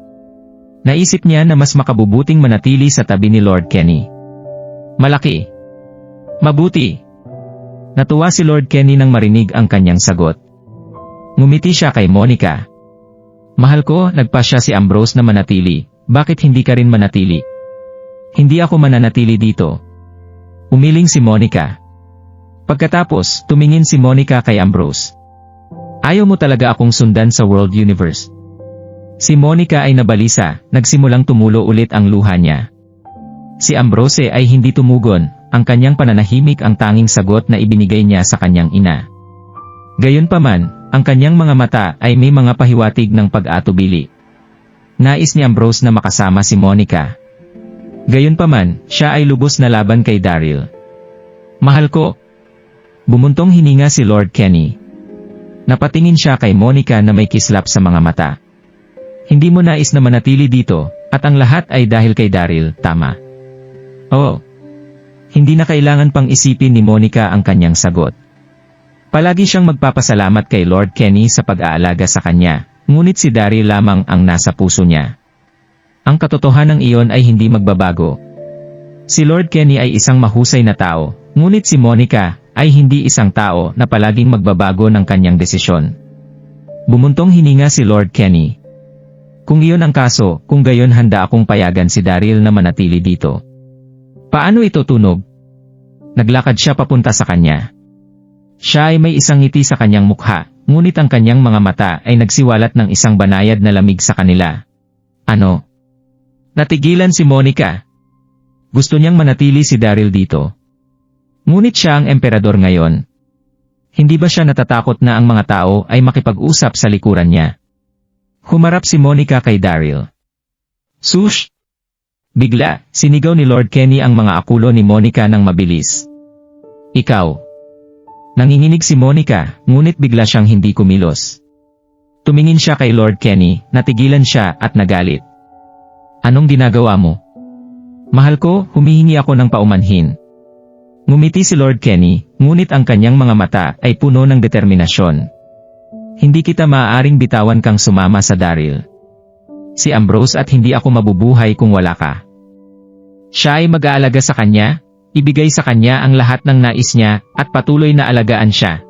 Naisip niya na mas makabubuting manatili sa tabi ni Lord Kenny. Malaki. Mabuti. Natuwa si Lord Kenny nang marinig ang kanyang sagot. Ngumiti siya kay Monica. Mahal ko, nagpasya si Ambrose na manatili, bakit hindi ka rin manatili? Hindi ako mananatili dito. Umiling si Monica. Pagkatapos, tumingin si Monica kay Ambrose. Ayaw mo talaga akong sundan sa World Universe. Si Monica ay nabalisa, nagsimulang tumulo ulit ang luha niya. Si Ambrose ay hindi tumugon, ang kanyang pananahimik ang tanging sagot na ibinigay niya sa kanyang ina. Gayunpaman, ang kanyang mga mata ay may mga pahiwatig ng pag-atubili. Nais ni Ambrose na makasama si Monica. Gayunpaman, siya ay lubos na laban kay Daryl. Mahal ko. Bumuntong hininga si Lord Kenny. Napatingin siya kay Monica na may kislap sa mga mata. Hindi mo nais na manatili dito, at ang lahat ay dahil kay Daryl, tama? Oo. Hindi na kailangan pang isipin ni Monica ang kanyang sagot. Palagi siyang magpapasalamat kay Lord Kenny sa pag-aalaga sa kanya, ngunit si Daryl lamang ang nasa puso niya. Ang katotohanan iyon ay hindi magbabago. Si Lord Kenny ay isang mahusay na tao, ngunit si Monica ay hindi isang tao na palaging magbabago ng kanyang desisyon. Bumuntong hininga si Lord Kenny. Kung iyon ang kaso, kung gayon handa akong payagan si Daryl na manatili dito. Paano ito tunog? Naglakad siya papunta sa kanya. Siya ay may isang ngiti sa kanyang mukha, ngunit ang kanyang mga mata ay nagsiwalat ng isang banayad na lamig sa kanila. Ano? Natigilan si Monica. Gusto niyang manatili si Daryl dito. Ngunit siya ang emperador ngayon. Hindi ba siya natatakot na ang mga tao ay makipag-usap sa likuran niya? Humarap si Monica kay Daryl. Sush! Bigla, sinigaw ni Lord Kenny ang mga akulo ni Monica ng mabilis. Ikaw. Nanginginig si Monica, ngunit bigla siyang hindi kumilos. Tumingin siya kay Lord Kenny, natigilan siya at nagalit. Anong ginagawa mo? Mahal ko, humihingi ako ng paumanhin. Ngumiti si Lord Kenny, ngunit ang kanyang mga mata ay puno ng determinasyon. Hindi kita maaaring bitawan kang sumama sa Daryl. Si Ambrose at hindi ako mabubuhay kung wala ka. Siya ay mag-aalaga sa kanya, ibigay sa kanya ang lahat ng nais niya, at patuloy na alagaan siya.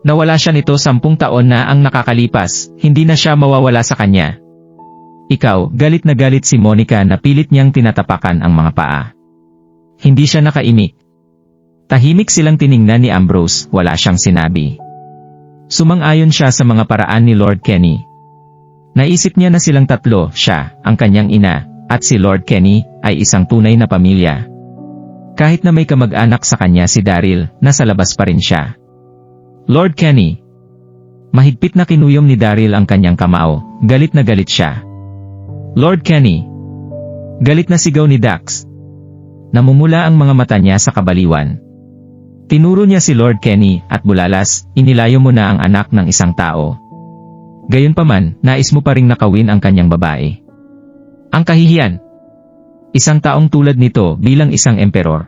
Nawala siya nito 10 taon na ang nakakalipas, hindi na siya mawawala sa kanya. Ikaw, galit na galit si Monica na pilit niyang tinatapakan ang mga paa. Hindi siya nakaimik. Tahimik silang tiningnan ni Ambrose, wala siyang sinabi. Sumang-ayon siya sa mga paraan ni Lord Kenny. Naisip niya na silang tatlo, siya, ang kanyang ina, at si Lord Kenny, ay isang tunay na pamilya. Kahit na may kamag-anak sa kanya si Daryl, nasa labas pa rin siya. Lord Kenny. Mahigpit na kinuyom ni Daryl ang kanyang kamao, galit na galit siya. Lord Kenny. Galit na sigaw ni Dax. Namumula ang mga mata niya sa kabaliwan. Tinuro niya si Lord Kenny at bulalas, inilayo mo na ang anak ng isang tao. Gayunpaman, nais mo pa ring nakawin ang kanyang babae. Ang kahihiyan. Isang taong tulad nito bilang isang emperor.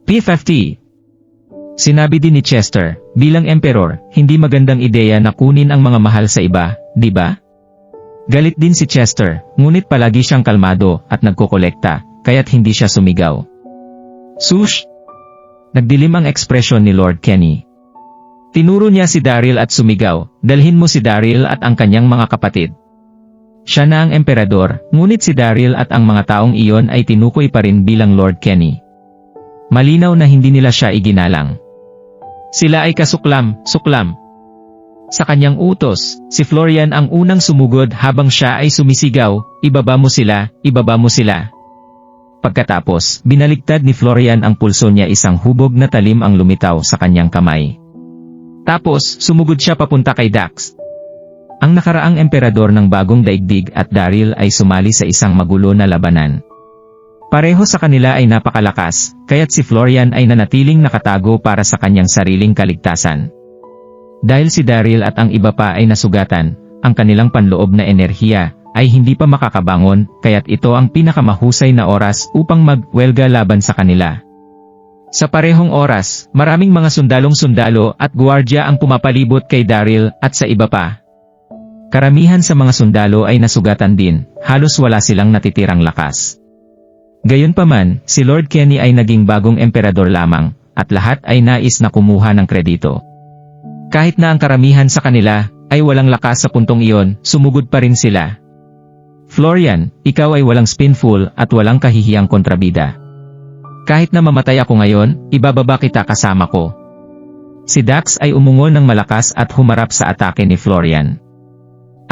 P50. Sinabi din ni Chester, bilang emperor, hindi magandang ideya na kunin ang mga mahal sa iba, di ba? Galit din si Chester, ngunit palagi siyang kalmado at nagkokolekta, kaya't hindi siya sumigaw. Sush! Nagdilim ang ekspresyon ni Lord Kenny. Tinuro niya si Daryl at sumigaw, dalhin mo si Daryl at ang kanyang mga kapatid. Siya na ang emperador, ngunit si Daryl at ang mga taong iyon ay tinukoy pa rin bilang Lord Kenny. Malinaw na hindi nila siya iginalang. Sila ay kasuklam. Sa kanyang utos, si Florian ang unang sumugod habang siya ay sumisigaw, ibaba mo sila, ibaba mo sila. Pagkatapos, binaligtad ni Florian ang pulso niya, isang hubog na talim ang lumitaw sa kanyang kamay. Tapos, sumugod siya papunta kay Dax. Ang nakaraang emperador ng bagong daigdig at Daryl ay sumali sa isang magulo na labanan. Pareho sa kanila ay napakalakas, kaya't si Florian ay nanatiling nakatago para sa kanyang sariling kaligtasan. Dahil si Daryl at ang iba pa ay nasugatan, ang kanilang panloob na enerhiya ay hindi pa makakabangon, kaya't ito ang pinakamahusay na oras upang magwelga laban sa kanila. Sa parehong oras, maraming mga sundalong-sundalo at guwardiya ang pumapalibot kay Daryl at sa iba pa. Karamihan sa mga sundalo ay nasugatan din, halos wala silang natitirang lakas. Gayunpaman, si Lord Kenny ay naging bagong emperador lamang, at lahat ay nais na kumuha ng kredito. Kahit na ang karamihan sa kanila ay walang lakas sa puntong iyon, sumugod pa rin sila. Florian, ikaw ay walang spinful at walang kahihiyang kontrabida. Kahit na mamatay ako ngayon, ibababa kita kasama ko. Si Dax ay umungol ng malakas at humarap sa atake ni Florian.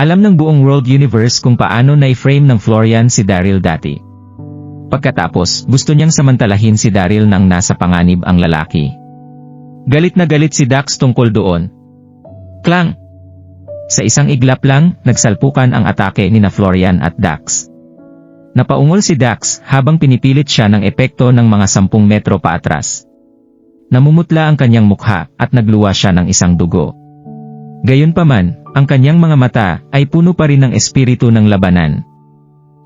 Alam ng buong World Universe kung paano na-frame ng Florian si Daryl dati. Pagkatapos, gusto niyang samantalahin si Daryl nang nasa panganib ang lalaki. Galit na galit si Dax tungkol doon. Klang! Sa isang iglap lang, nagsalpukan ang atake ni Florian at Dax. Napaungol si Dax habang pinipilit siya ng epekto ng mga 10 metro paatras. Namumutla ang kanyang mukha at nagluwa siya ng isang dugo. Gayunpaman, ang kanyang mga mata ay puno pa rin ng espiritu ng labanan.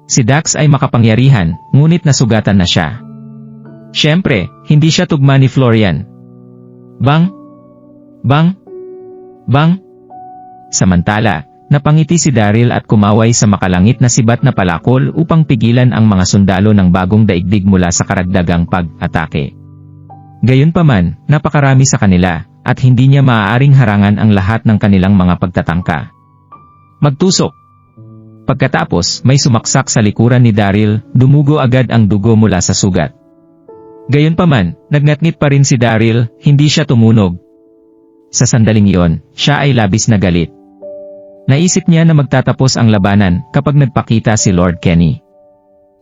Si Dax ay makapangyarihan, ngunit nasugatan na siya. Siyempre, hindi siya tugma ni Florian. Bang! Bang! Bang! Samantala, napangiti si Daryl at kumaway sa makalangit na sibat na palakol upang pigilan ang mga sundalo ng bagong daigdig mula sa karagdagang pag-atake. Gayunpaman, napakarami sa kanila, at hindi niya maaaring harangan ang lahat ng kanilang mga pagtatangka. Magtusok! Pagkatapos, may sumaksak sa likuran ni Daryl, dumugo agad ang dugo mula sa sugat. Gayunpaman, nagnatnit pa rin si Daryl, hindi siya tumunog. Sa sandaling iyon, siya ay labis na galit. Naisip niya na magtatapos ang labanan kapag nagpakita si Lord Kenny.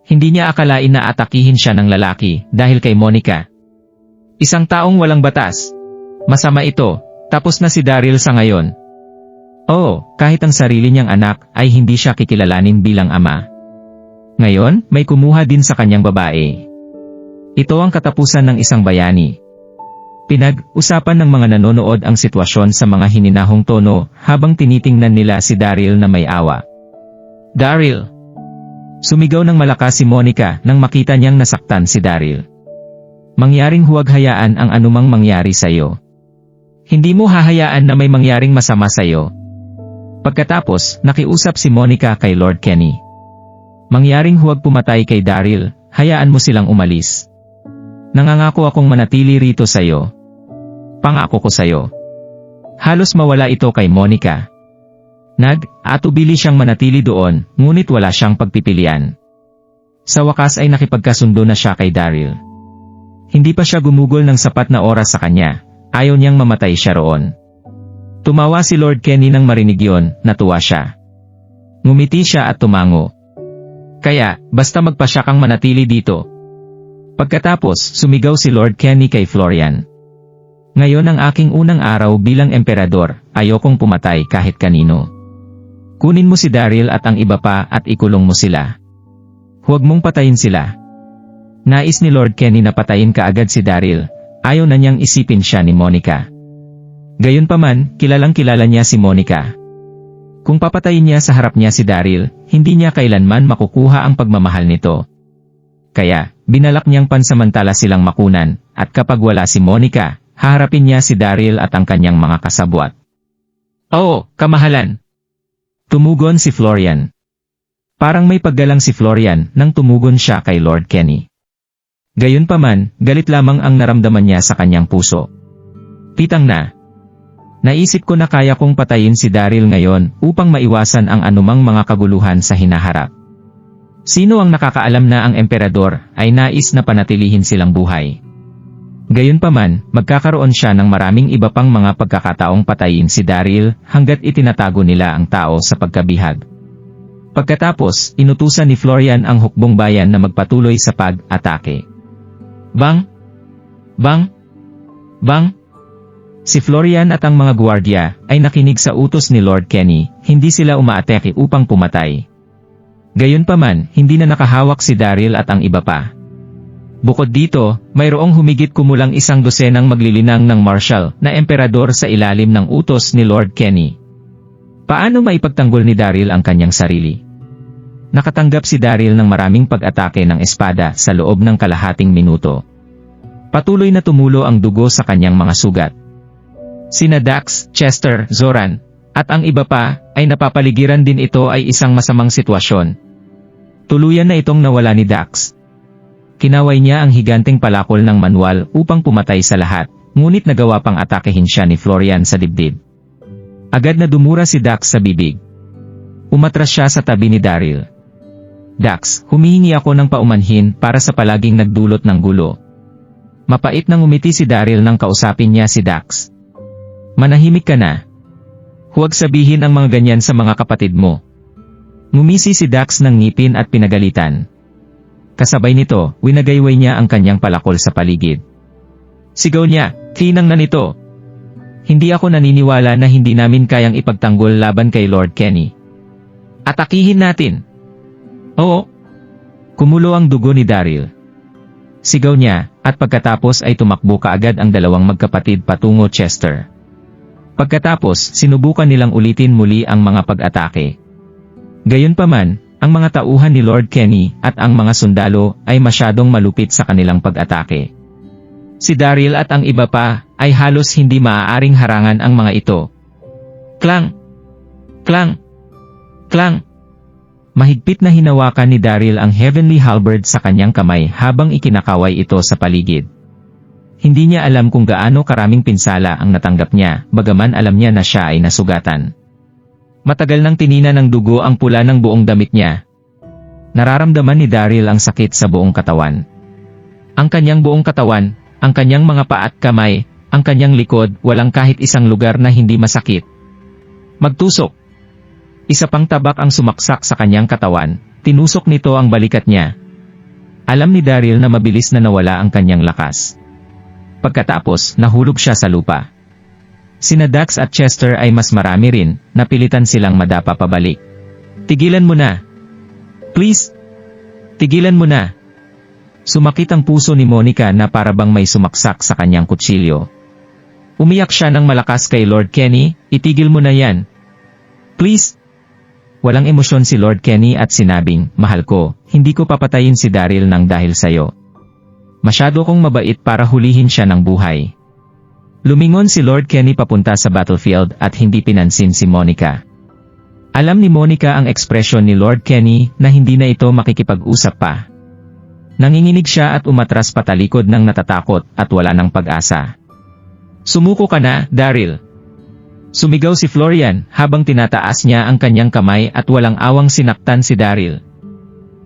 Hindi niya akalain na atakihin siya ng lalaki dahil kay Monica. Isang taong walang batas. Masama ito, tapos na si Daryl sa ngayon. Oo, kahit ang sarili niyang anak ay hindi siya kikilalanin bilang ama. Ngayon, may kumuha din sa kanyang babae. Ito ang katapusan ng isang bayani. Pinag-usapan ng mga nanonood ang sitwasyon sa mga hininahong tono habang tinitingnan nila si Daryl na may awa. Daryl! Sumigaw ng malakas si Monica nang makita niyang nasaktan si Daryl. Mangyaring huwag hayaan ang anumang mangyari sa iyo. Hindi mo hahayaan na may mangyaring masama sa iyo. Pagkatapos, nakiusap si Monica kay Lord Kenny. Mangyaring huwag pumatay kay Daryl, hayaan mo silang umalis. Nangangako akong manatili rito sa iyo. Pangako ko sa iyo. Halos mawala ito kay Monica. Nag-atubili siyang manatili doon, ngunit wala siyang pagpipilian. Sa wakas ay nakipagkasundo na siya kay Daryl. Hindi pa siya gumugol ng sapat na oras sa kanya, ayaw niyang mamatay siya roon. Tumawa si Lord Kenny nang marinig yon, natuwa siya. Ngumiti siya at tumango. Kaya, basta magpasya kang manatili dito. Pagkatapos, sumigaw si Lord Kenny kay Florian. Ngayon ang aking unang araw bilang emperador, ayokong pumatay kahit kanino. Kunin mo si Daryl at ang iba pa at ikulong mo sila. Huwag mong patayin sila. Nais ni Lord Kenny na patayin kaagad si Daryl, ayaw na niyang isipin siya ni Monica. Gayunpaman, kilalang-kilala niya si Monica. Kung papatayin niya sa harap niya si Daryl, hindi niya kailanman makukuha ang pagmamahal nito. Kaya, binalak niyang pansamantala silang makunan, at kapag wala si Monica, haharapin niya si Daryl at ang kanyang mga kasabwat. Oo, kamahalan! Tumugon si Florian. Parang may paggalang si Florian nang tumugon siya kay Lord Kenny. Gayunpaman, galit lamang ang naramdaman niya sa kanyang puso. Pitang na. Naisip ko na kaya kong patayin si Daryl ngayon upang maiwasan ang anumang mga kaguluhan sa hinaharap. Sino ang nakakaalam na ang emperador ay nais na panatilihin silang buhay? Gayunpaman, magkakaroon siya ng maraming iba pang mga pagkakataong patayin si Daryl hanggat itinatago nila ang tao sa pagkabihag. Pagkatapos, inutusan ni Florian ang hukbong bayan na magpatuloy sa pag-atake. Bang! Bang! Bang! Si Florian at ang mga gwardiya ay nakinig sa utos ni Lord Kenny, hindi sila umaatake upang pumatay. Gayunpaman, hindi na nakahawak si Daryl at ang iba pa. Bukod dito, mayroong humigit kumulang 100 maglilinang ng marshal na emperador sa ilalim ng utos ni Lord Kenny. Paano maipagtanggol ni Daryl ang kanyang sarili? Nakatanggap si Daryl ng maraming pag-atake ng espada sa loob ng kalahating minuto. Patuloy na tumulo ang dugo sa kanyang mga sugat. Sina Dax, Chester, Zoran, at ang iba pa, ay napapaligiran din ito ay isang masamang sitwasyon. Tuluyan na itong nawala ni Dax. Kinaway niya ang higanteng palakol ng manual upang pumatay sa lahat, ngunit nagawa pang atakehin siya ni Florian sa dibdib. Agad na dumura si Dax sa bibig. Umatras siya sa tabi ni Daryl. Dax, humihingi ako ng paumanhin para sa palaging nagdulot ng gulo. Mapait nang umiti si Daryl nang kausapin niya si Dax. Manahimik ka na. Huwag sabihin ang mga ganyan sa mga kapatid mo. Ngumisi si Dax ng ngipin at pinagalitan. Kasabay nito, winagayway niya ang kanyang palakol sa paligid. Sigaw niya, "Kinang na nito! Hindi ako naniniwala na hindi namin kayang ipagtanggol laban kay Lord Kenny. Atakihin natin!" Oo. Kumulo ang dugo ni Daryl. Sigaw niya, at pagkatapos ay tumakbo kaagad ang dalawang magkapatid patungo Chester. Pagkatapos, sinubukan nilang ulitin muli ang mga pag-atake. Gayunpaman, ang mga tauhan ni Lord Kenny at ang mga sundalo ay masyadong malupit sa kanilang pag-atake. Si Daryl at ang iba pa ay halos hindi maaaring harangan ang mga ito. Klang! Klang! Klang! Mahigpit na hinawakan ni Daryl ang heavenly halberd sa kanyang kamay habang ikinakaway ito sa paligid. Hindi niya alam kung gaano karaming pinsala ang natanggap niya, bagaman alam niya na siya ay nasugatan. Matagal nang tinina ng dugo ang pula ng buong damit niya. Nararamdaman ni Daryl ang sakit sa buong katawan. Ang kanyang buong katawan, ang kanyang mga paa at kamay, ang kanyang likod, walang kahit isang lugar na hindi masakit. Magtusok. Isa pang tabak ang sumaksak sa kanyang katawan, tinusok nito ang balikat niya. Alam ni Daryl na mabilis na nawala ang kanyang lakas. Pagkatapos, nahulog siya sa lupa. Sina Dax at Chester ay mas marami rin, napilitan silang madapa pabalik. Tigilan mo na. Please. Tigilan mo na. Sumakit ang puso ni Monica na parabang may sumaksak sa kanyang kutsilyo. Umiyak siya ng malakas kay Lord Kenny, itigil mo na yan. Please. Walang emosyon si Lord Kenny at sinabing, mahal ko, hindi ko papatayin si Daryl nang dahil sayo. Masyado kong mabait para hulihin siya ng buhay. Lumingon si Lord Kenny papunta sa battlefield at hindi pinansin si Monica. Alam ni Monica ang ekspresyon ni Lord Kenny na hindi na ito makikipag-usap pa. Nanginginig siya at umatras patalikod ng natatakot at wala ng pag-asa. Sumuko ka na, Daryl. Sumigaw si Florian habang tinataas niya ang kanyang kamay at walang awang sinaktan si Daryl.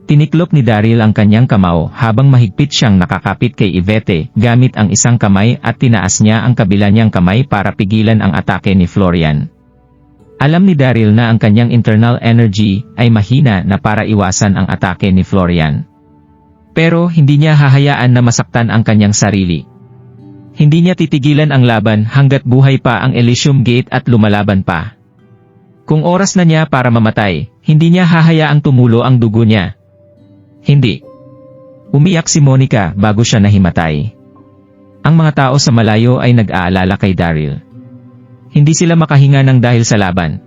Tiniklop ni Daryl ang kanyang kamao habang mahigpit siyang nakakapit kay Yvette gamit ang isang kamay at tinaas niya ang kabila niyang kamay para pigilan ang atake ni Florian. Alam ni Daryl na ang kanyang internal energy ay mahina na para iwasan ang atake ni Florian. Pero hindi niya hahayaan na masaktan ang kanyang sarili. Hindi niya titigilan ang laban hanggat buhay pa ang Elysium Gate at lumalaban pa. Kung oras na niya para mamatay, hindi niya hahayaang tumulo ang dugo niya. Hindi. Umiyak si Monica bago siya nahimatay. Ang mga tao sa malayo ay nag-aalala kay Daryl. Hindi sila makahinga ng dahil sa laban.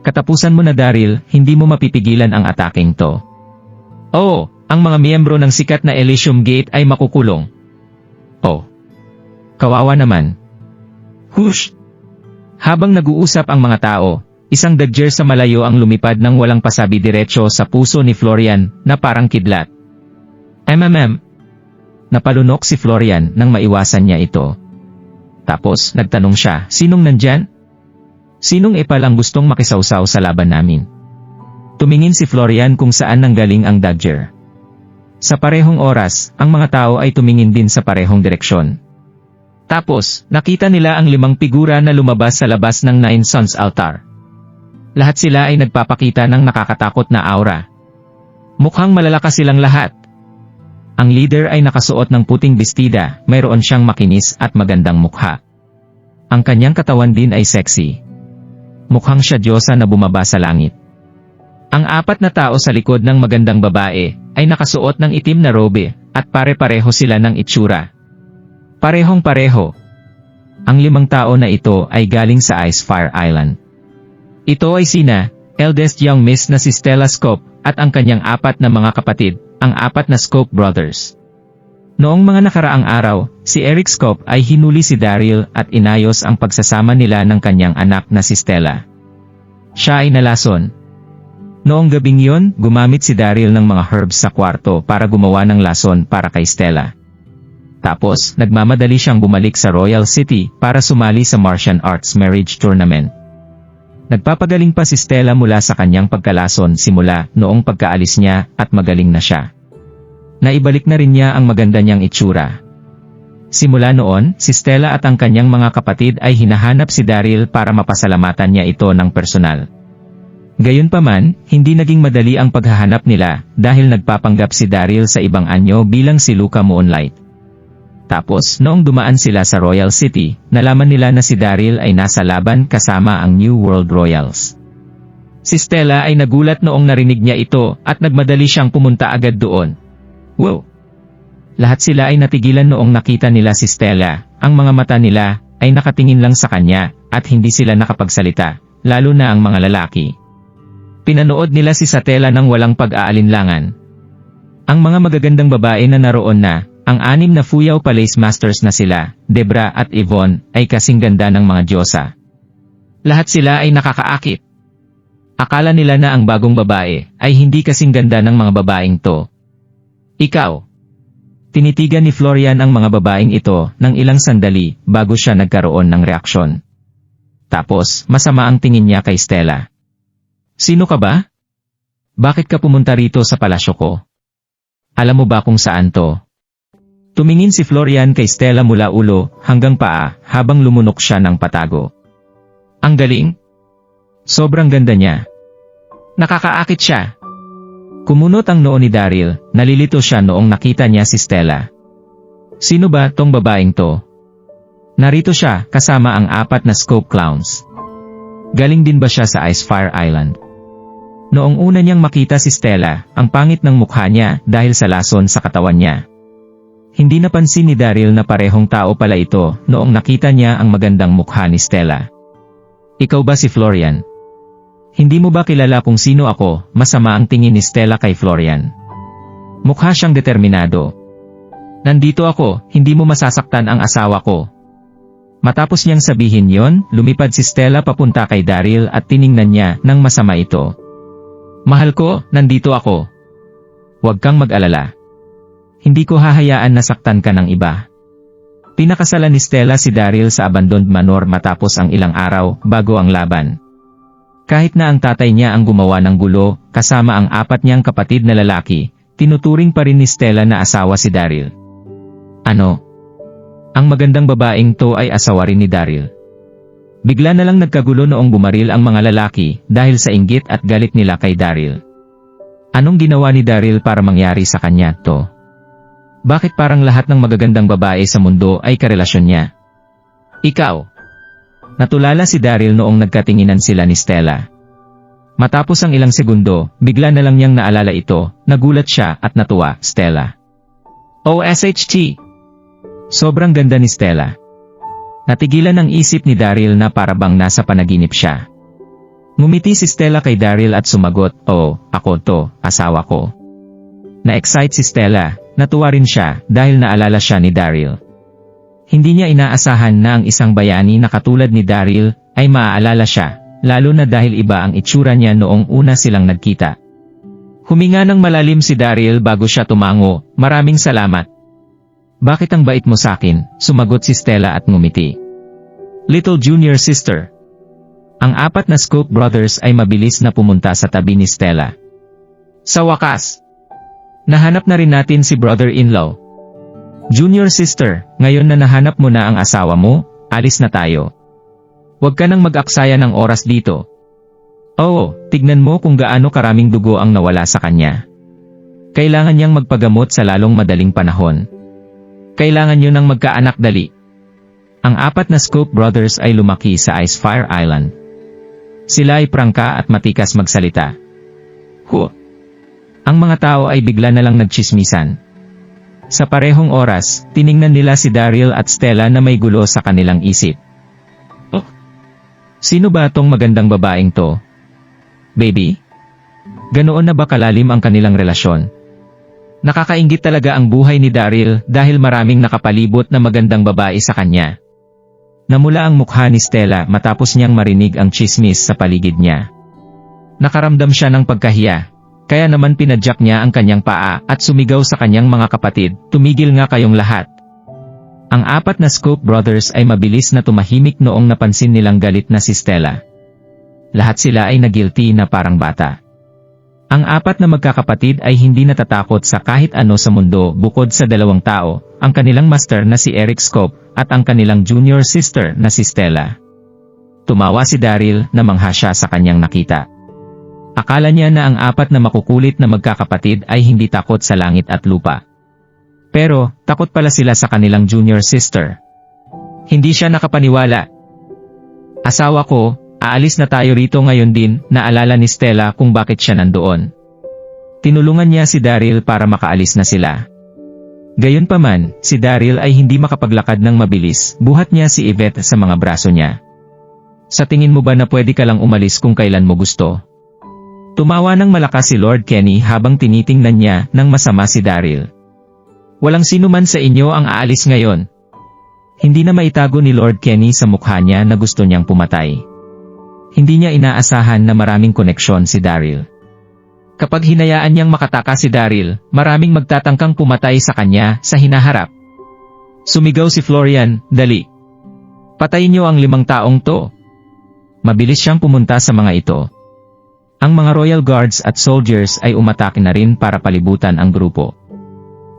Katapusan mo na Daryl, hindi mo mapipigilan ang ataking to. Oo, ang mga miyembro ng sikat na Elysium Gate ay makukulong. Oh. Kawawa naman. Hush! Habang nag-uusap ang mga tao, isang dagger sa malayo ang lumipad ng walang pasabi diretso sa puso ni Florian na parang kidlat. Napalunok si Florian nang maiwasan niya ito. Tapos, nagtanong siya, sinong nandyan? Sinong epal ang gustong makisawsaw sa laban namin? Tumingin si Florian kung saan nanggaling ang dagger. Sa parehong oras, ang mga tao ay tumingin din sa parehong direksyon. Tapos, nakita nila ang 5 figura na lumabas sa labas ng Nine Sons altar. Lahat sila ay nagpapakita ng nakakatakot na aura. Mukhang malalakas silang lahat. Ang leader ay nakasuot ng puting bestida, mayroon siyang makinis at magandang mukha. Ang kanyang katawan din ay sexy. Mukhang siya diyosa na bumaba sa langit. Ang 4 na tao sa likod ng magandang babae ay nakasuot ng itim na robe at pare-pareho sila ng itsura. Parehong-pareho. Ang 5 tao na ito ay galing sa Icefire Island. Ito ay sina, eldest young miss na si Stella Scope at ang kanyang 4 na mga kapatid, ang 4 na Scope brothers. Noong mga nakaraang araw, si Eric Scope ay hinuli si Daryl at inayos ang pagsasama nila ng kanyang anak na si Stella. Siya ay nalason. Noong gabing yon, gumamit si Daryl ng mga herbs sa kwarto para gumawa ng lason para kay Stella. Tapos, nagmamadali siyang bumalik sa Royal City para sumali sa Martian Arts Marriage Tournament. Nagpapagaling pa si Stella mula sa kanyang pagkalason simula noong pagkaalis niya at magaling na siya. Naibalik na rin niya ang maganda niyang itsura. Simula noon, si Stella at ang kanyang mga kapatid ay hinahanap si Daryl para mapasalamatan niya ito ng personal. Gayunpaman, hindi naging madali ang paghahanap nila dahil nagpapanggap si Daryl sa ibang anyo bilang si Luca Moonlight. Tapos, noong dumaan sila sa Royal City, nalaman nila na si Daryl ay nasa laban kasama ang New World Royals. Si Stella ay nagulat noong narinig niya ito at nagmadali siyang pumunta agad doon. Wow! Lahat sila ay natigilan noong nakita nila si Stella, ang mga mata nila ay nakatingin lang sa kanya at hindi sila nakapagsalita, lalo na ang mga lalaki. Pinanood nila si Stella ng walang pag-aalinlangan. Ang mga magagandang babae na naroon na, ang 6 na Fuyao Palace Masters na sila, Debra at Yvonne, ay kasing ganda ng mga diyosa. Lahat sila ay nakakaakit. Akala nila na ang bagong babae ay hindi kasing ganda ng mga babaeng to. Ikaw. Tinitigan ni Florian ang mga babaeng ito ng ilang sandali bago siya nagkaroon ng reaksyon. Tapos, masama ang tingin niya kay Stella. Sino ka ba? Bakit ka pumunta rito sa palasyo ko? Alam mo ba kung saan to? Tumingin si Florian kay Stella mula ulo hanggang paa habang lumunok siya ng patago. Ang galing! Sobrang ganda niya. Nakakaakit siya. Kumunot ang noo ni Daryl, nalilito siya noong nakita niya si Stella. Sino ba tong babaeng to? Narito siya kasama ang 4 na Scope Clowns. Galing din ba siya sa Icefire Island? Noong una niyang makita si Stella, ang pangit ng mukha niya dahil sa lason sa katawan niya. Hindi napansin ni Daryl na parehong tao pala ito noong nakita niya ang magandang mukha ni Stella. Ikaw ba si Florian? Hindi mo ba kilala kung sino ako? Masama ang tingin ni Stella kay Florian. Mukha siyang determinado. Nandito ako, hindi mo masasaktan ang asawa ko. Matapos niyang sabihin yon, lumipad si Stella papunta kay Daryl at tiningnan niya ng masama ito. Mahal ko, nandito ako. Huwag kang mag-alala. Hindi ko hahayaan na saktan ka ng iba. Pinakasalan ni Stella si Daryl sa abandoned manor matapos ang ilang araw bago ang laban. Kahit na ang tatay niya ang gumawa ng gulo, kasama ang 4 niyang kapatid na lalaki, tinuturing pa rin ni Stella na asawa si Daryl. Ano? Ang magandang babaeng to ay asawa rin ni Daryl. Bigla na lang nagkagulo noong bumaril ang mga lalaki dahil sa inggit at galit nila kay Daryl. Anong ginawa ni Daryl para mangyari sa kanya to? Bakit parang lahat ng magagandang babae sa mundo ay karelasyon niya? Ikaw. Natulala si Daryl noong nagkatinginan sila ni Stella. Matapos ang ilang segundo, bigla na lang niyang naalala ito, nagulat siya at natuwa, Stella. OSHT! Sobrang ganda ni Stella. Natigilan ang isip ni Daryl na parabang nasa panaginip siya. Ngumiti si Stella kay Daryl at sumagot, "Oo, ako to, asawa ko." Na-excite si Stella, natuwa rin siya dahil naalala siya ni Daryl. Hindi niya inaasahan na ang isang bayani na katulad ni Daryl ay maaalala siya, lalo na dahil iba ang itsura niya noong una silang nagkita. Huminga ng malalim si Daryl bago siya tumango, "Maraming salamat." "Bakit ang bait mo sakin?" sumagot si Stella at ngumiti. Little junior sister. Ang 4 na Scope Brothers ay mabilis na pumunta sa tabi ni Stella. Sa wakas, nahanap na rin natin si brother-in-law. Junior sister, ngayon na nahanap mo na ang asawa mo, alis na tayo. Huwag ka nang mag-aksaya ng oras dito. Oo, tignan mo kung gaano karaming dugo ang nawala sa kanya. Kailangan niyang magpagamot sa lalong madaling panahon. Kailangan niyo nang magkaanak dali. Ang 4 na Scope Brothers ay lumaki sa Icefire Island. Sila ay prangka at matikas magsalita. Ang mga tao ay bigla na lang nagtsismisan. Sa parehong oras, tiningnan nila si Daryl at Stella na may gulo sa kanilang isip. Sino ba tong magandang babaeng to? Baby? Ganoon na ba kalalim ang kanilang relasyon? Nakakainggit talaga ang buhay ni Daryl dahil maraming nakapalibot na magandang babae sa kanya. Namula ang mukha ni Stella matapos niyang marinig ang chismis sa paligid niya. Nakaramdam siya ng pagkahiya, kaya naman pinadyak niya ang kanyang paa at sumigaw sa kanyang mga kapatid, "Tumigil nga kayong lahat." Ang 4 na Scope Brothers ay mabilis na tumahimik noong napansin nilang galit na si Stella. Lahat sila ay nagilty na parang bata. Ang 4 na magkakapatid ay hindi natatakot sa kahit ano sa mundo bukod sa 2 tao, ang kanilang master na si Eric Scope at ang kanilang junior sister na si Stella. Tumawa si Daryl na mangha siya sa kanyang nakita. Akala niya na ang 4 na makukulit na magkakapatid ay hindi takot sa langit at lupa. Pero, takot pala sila sa kanilang junior sister. Hindi siya nakapaniwala. "Asawa ko, aalis na tayo rito ngayon din," naalala ni Stella kung bakit siya nandoon. Tinulungan niya si Daryl para makaalis na sila. Gayunpaman, si Daryl ay hindi makapaglakad ng mabilis, buhat niya si Yvette sa mga braso niya. "Sa tingin mo ba na pwede ka lang umalis kung kailan mo gusto?" Tumawa ng malakas si Lord Kenny habang tinitingnan niya ng masama si Daryl. "Walang sino man sa inyo ang aalis ngayon." Hindi na maitago ni Lord Kenny sa mukha niya na gusto niyang pumatay. Hindi niya inaasahan na maraming koneksyon si Daryl. Kapag hinayaan niyang makataka si Daryl, maraming magtatangkang pumatay sa kanya sa hinaharap. Sumigaw si Florian, "Dali! Patayin niyo ang 5 taong to." Mabilis siyang pumunta sa mga ito. Ang mga Royal Guards at soldiers ay umatake na rin para palibutan ang grupo.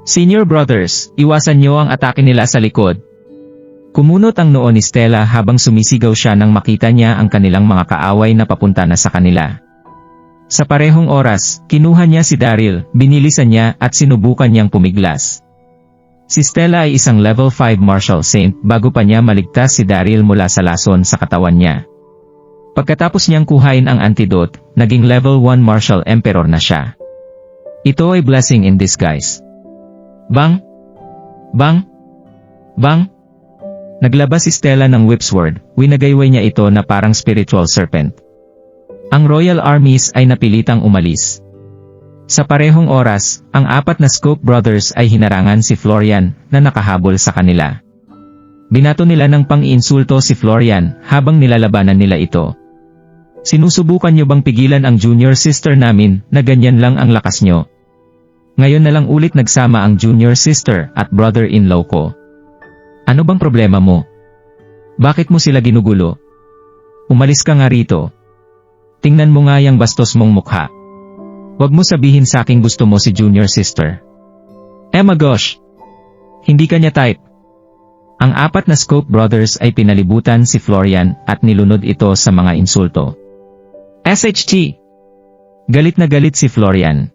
Senior brothers, iwasan niyo ang atake nila sa likod. Kumunot ang noo ni Stella habang sumisigaw siya nang makita niya ang kanilang mga kaaway na papunta na sa kanila. Sa parehong oras, kinuha niya si Daryl, binilisan niya at sinubukan niyang pumiglas. Si Stella ay isang level 5 martial saint bago pa niya maligtas si Daryl mula sa lason sa katawan niya. Pagkatapos niyang kuhain ang antidote, naging level 1 martial emperor na siya. Ito ay blessing in disguise. Bang! Bang! Bang! Naglabas si Stella ng whip sword, winagayway niya ito na parang spiritual serpent. Ang royal armies ay napilitang umalis. Sa parehong oras, ang 4 na Scope Brothers ay hinarangan si Florian na nakahabol sa kanila. Binato nila ng pang-iinsulto si Florian habang nilalabanan nila ito. Sinusubukan niyo bang pigilan ang junior sister namin na ganyan lang ang lakas niyo? Ngayon na lang ulit nagsama ang junior sister at brother-in-law ko. Ano bang problema mo? Bakit mo sila ginugulo? Umalis ka nga rito. Tingnan mo nga yung bastos mong mukha. Huwag mo sabihin sa aking gusto mo si junior sister. My gosh! Hindi ka niya type. Ang 4 na Scope Brothers ay pinalibutan si Florian at nilunod ito sa mga insulto. SHT! Galit na galit si Florian.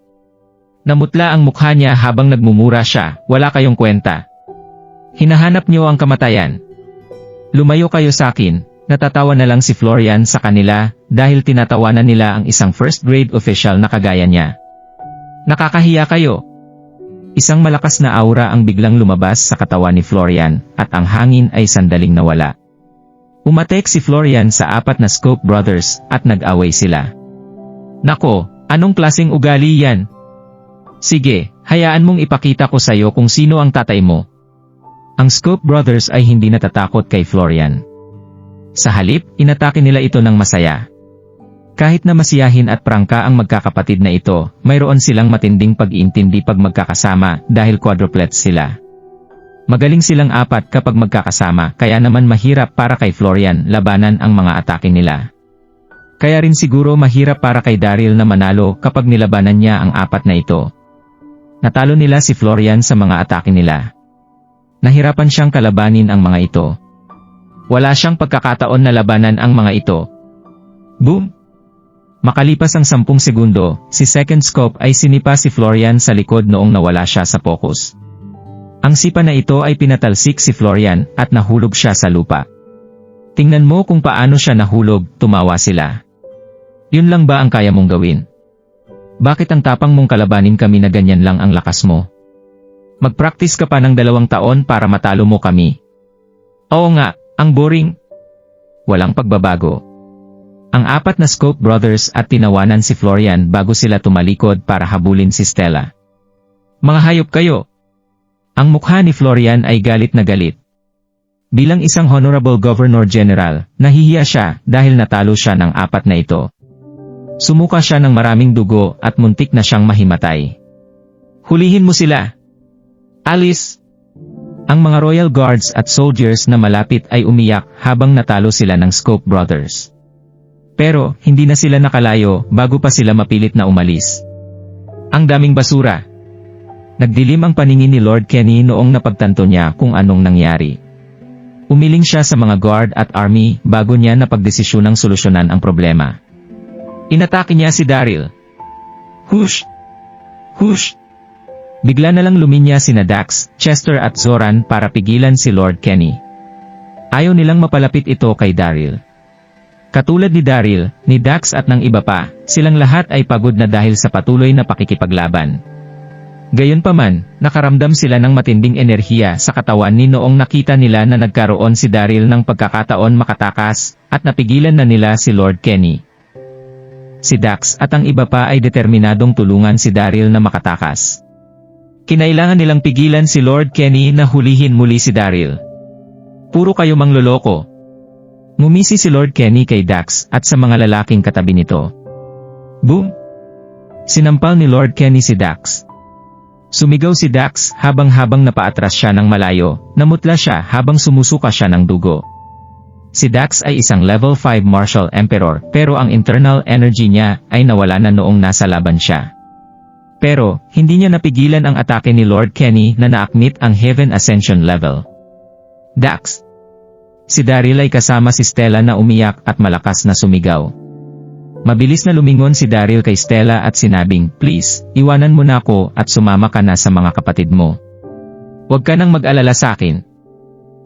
Namutla ang mukha niya habang nagmumura siya, wala kayong kwenta. Hinahanap niyo ang kamatayan. Lumayo kayo sa akin. Natatawa na lang si Florian sa kanila dahil tinatawanan nila ang isang first grade official na kagaya niya. Nakakahiya kayo. Isang malakas na aura ang biglang lumabas sa katawan ni Florian at ang hangin ay sandaling nawala. Umatek si Florian sa 4 na Scope Brothers at nag-away sila. Nako, anong klaseng ugali yan? Sige, hayaan mong ipakita ko sa'yo kung sino ang tatay mo. Ang Scope Brothers ay hindi natatakot kay Florian. Sa halip, inatake nila ito ng masaya. Kahit na masiyahin at prangka ang magkakapatid na ito, mayroon silang matinding pag-iintindi pag magkakasama dahil quadruplets sila. Magaling silang 4 kapag magkakasama kaya naman mahirap para kay Florian labanan ang mga atake nila. Kaya rin siguro mahirap para kay Daryl na manalo kapag nilabanan niya ang 4 na ito. Natalo nila si Florian sa mga atake nila. Nahirapan siyang kalabanin ang mga ito. Wala siyang pagkakataon na labanan ang mga ito. Boom! Makalipas ang 10 segundo, si Second Scope ay sinipa si Florian sa likod noong nawala siya sa focus. Ang sipa na ito ay pinatalsik si Florian at nahulog siya sa lupa. Tingnan mo kung paano siya nahulog, tumawa sila. Yun lang ba ang kaya mong gawin? Bakit ang tapang mong kalabanin kami na ganyan lang ang lakas mo? Mag-practice ka pa ng 2 taon para matalo mo kami. Oo nga, ang boring. Walang pagbabago. Ang 4 na Scope Brothers at tinawanan si Florian bago sila tumalikod para habulin si Stella. Mga hayop kayo! Ang mukha ni Florian ay galit na galit. Bilang isang Honorable Governor General, nahihiya siya dahil natalo siya ng 4 na ito. Sumuka siya ng maraming dugo at muntik na siyang mahimatay. Hulihin mo sila! Alice! Ang mga Royal Guards at soldiers na malapit ay umiyak habang natalo sila ng Scope Brothers. Pero, hindi na sila nakalayo bago pa sila mapilit na umalis. Ang daming basura! Nagdilim ang paningin ni Lord Kenny noong napagtanto niya kung anong nangyari. Umiling siya sa mga guard at army bago niya napagdesisyunang solusyonan ang problema. Inatake niya si Daryl. Hush! Hush! Bigla na lang luminya sina Dax, Chester at Zoran para pigilan si Lord Kenny. Ayaw nilang mapalapit ito kay Daryl. Katulad ni Daryl, ni Dax at ng iba pa, silang lahat ay pagod na dahil sa patuloy na pakikipaglaban. Gayunpaman, nakaramdam sila ng matinding enerhiya sa katawan ni noong nakita nila na nagkaroon si Daryl ng pagkakataon makatakas, at napigilan na nila si Lord Kenny. Si Dax at ang iba pa ay determinadong tulungan si Daryl na makatakas. Kinailangan nilang pigilan si Lord Kenny na hulihin muli si Daryl. Puro kayo mangloloko. Ngumisi si Lord Kenny kay Dax at sa mga lalaking katabi nito. Boom! Sinampal ni Lord Kenny si Dax. Sumigaw si Dax habang napaatras siya ng malayo, namutla siya habang sumusuka siya ng dugo. Si Dax ay isang level 5 martial emperor pero ang internal energy niya ay nawala na noong nasa laban siya. Pero, hindi niya napigilan ang atake ni Lord Kenny na naakmit ang Heaven Ascension level. Dax. Si Daryl ay kasama si Stella na umiyak at malakas na sumigaw. Mabilis na lumingon si Daryl kay Stella at sinabing, "Please, iwanan mo na ako at sumama ka na sa mga kapatid mo. Huwag ka nang mag-alala sa akin."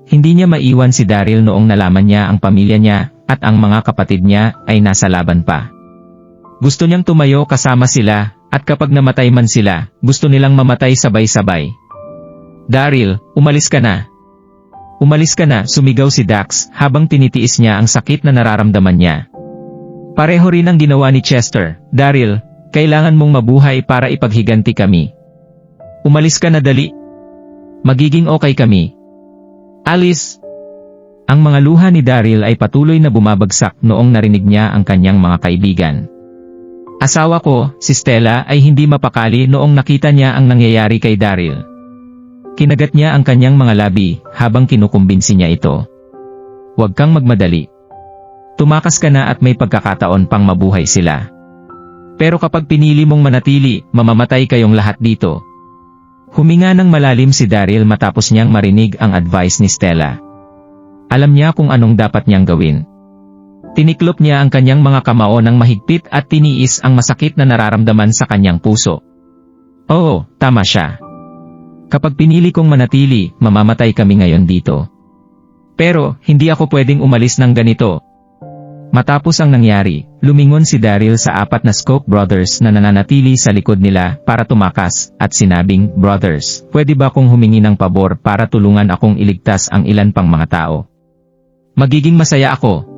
Hindi niya maiwan si Daryl noong nalaman niya ang pamilya niya at ang mga kapatid niya ay nasa laban pa. Gusto niyang tumayo kasama sila at kapag namatay man sila, gusto nilang mamatay sabay-sabay. "Daryl, umalis ka na. Umalis ka na," sumigaw si Dax habang tinitiis niya ang sakit na nararamdaman niya. Pareho rin ang ginawa ni Chester. "Daryl, kailangan mong mabuhay para ipaghiganti kami. Umalis ka na dali. Magiging okay kami." "Alice!" Ang mga luha ni Daryl ay patuloy na bumabagsak noong narinig niya ang kanyang mga kaibigan. "Asawa ko, si Stella ay hindi mapakali noong nakita niya ang nangyayari kay Daryl." Kinagat niya ang kanyang mga labi habang kinukumbinsi niya ito. "Huwag kang magmadali. Tumakas ka na at may pagkakataon pang mabuhay sila. Pero kapag pinili mong manatili, mamamatay kayong lahat dito." Huminga ng malalim si Daryl matapos niyang marinig ang advice ni Stella. Alam niya kung anong dapat niyang gawin. Tiniklop niya ang kanyang mga kamao ng mahigpit at tiniis ang masakit na nararamdaman sa kanyang puso. Oo, tama siya. Kapag pinili kong manatili, mamamatay kami ngayon dito. Pero, hindi ako pwedeng umalis ng ganito. Matapos ang nangyari, lumingon si Daryl sa apat na Skoke brothers na nananatili sa likod nila para tumakas, at sinabing, "Brothers, pwede ba kong humingi ng pabor para tulungan akong iligtas ang ilan pang mga tao? Magiging masaya ako."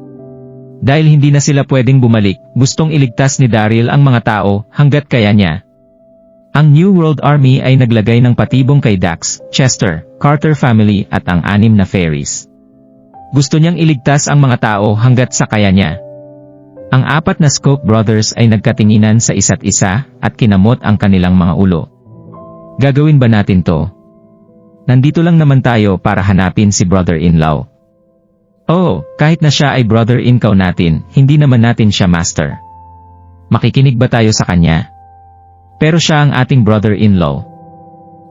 Dahil hindi na sila pwedeng bumalik, gustong iligtas ni Daryl ang mga tao hanggat kaya niya. Ang New World Army ay naglagay ng patibong kay Dax, Chester, Carter family at ang 6 na fairies. Gusto niyang iligtas ang mga tao hanggat sa kaya niya. Ang 4 na Skoke brothers ay nagkatinginan sa isa't isa at kinamot ang kanilang mga ulo. Gagawin ba natin to? Nandito lang naman tayo para hanapin si brother-in-law. Oo, kahit na siya ay brother-in-law natin, hindi naman natin siya master. Makikinig ba tayo sa kanya? Pero siya ang ating brother-in-law.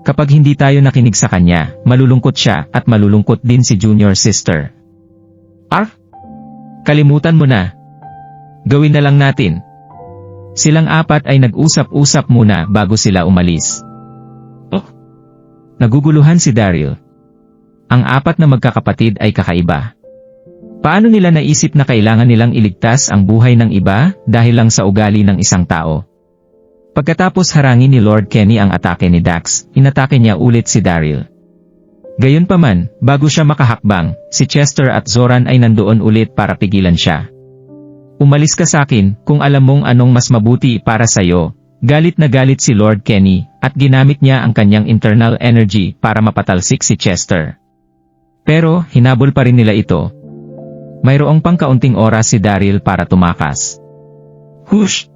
Kapag hindi tayo nakinig sa kanya, malulungkot siya at malulungkot din si junior sister. Kalimutan mo na. Gawin na lang natin. Silang 4 ay nag-usap-usap muna bago sila umalis. Naguguluhan si Daryl. Ang 4 na magkakapatid ay kakaiba. Paano nila naisip na kailangan nilang iligtas ang buhay ng iba dahil lang sa ugali ng isang tao? Pagkatapos harangin ni Lord Kenny ang atake ni Dax, inatake niya ulit si Daryl. Gayunpaman, bago siya makahakbang, si Chester at Zoran ay nandoon ulit para pigilan siya. "Umalis ka sakin kung alam mong anong mas mabuti para sayo." Galit na galit si Lord Kenny, at ginamit niya ang kanyang internal energy para mapatalsik si Chester. Pero, hinabol pa rin nila ito. Mayroong pang kaunting oras si Daryl para tumakas. Hush!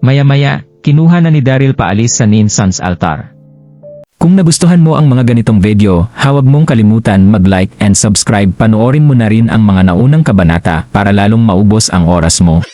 Maya-maya, kinuha na ni Daryl paalis sa Ninson's altar. Kung nagustuhan mo ang mga ganitong video, huwag mong kalimutan mag-like and subscribe. Panoorin mo na rin ang mga naunang kabanata para lalong maubos ang oras mo.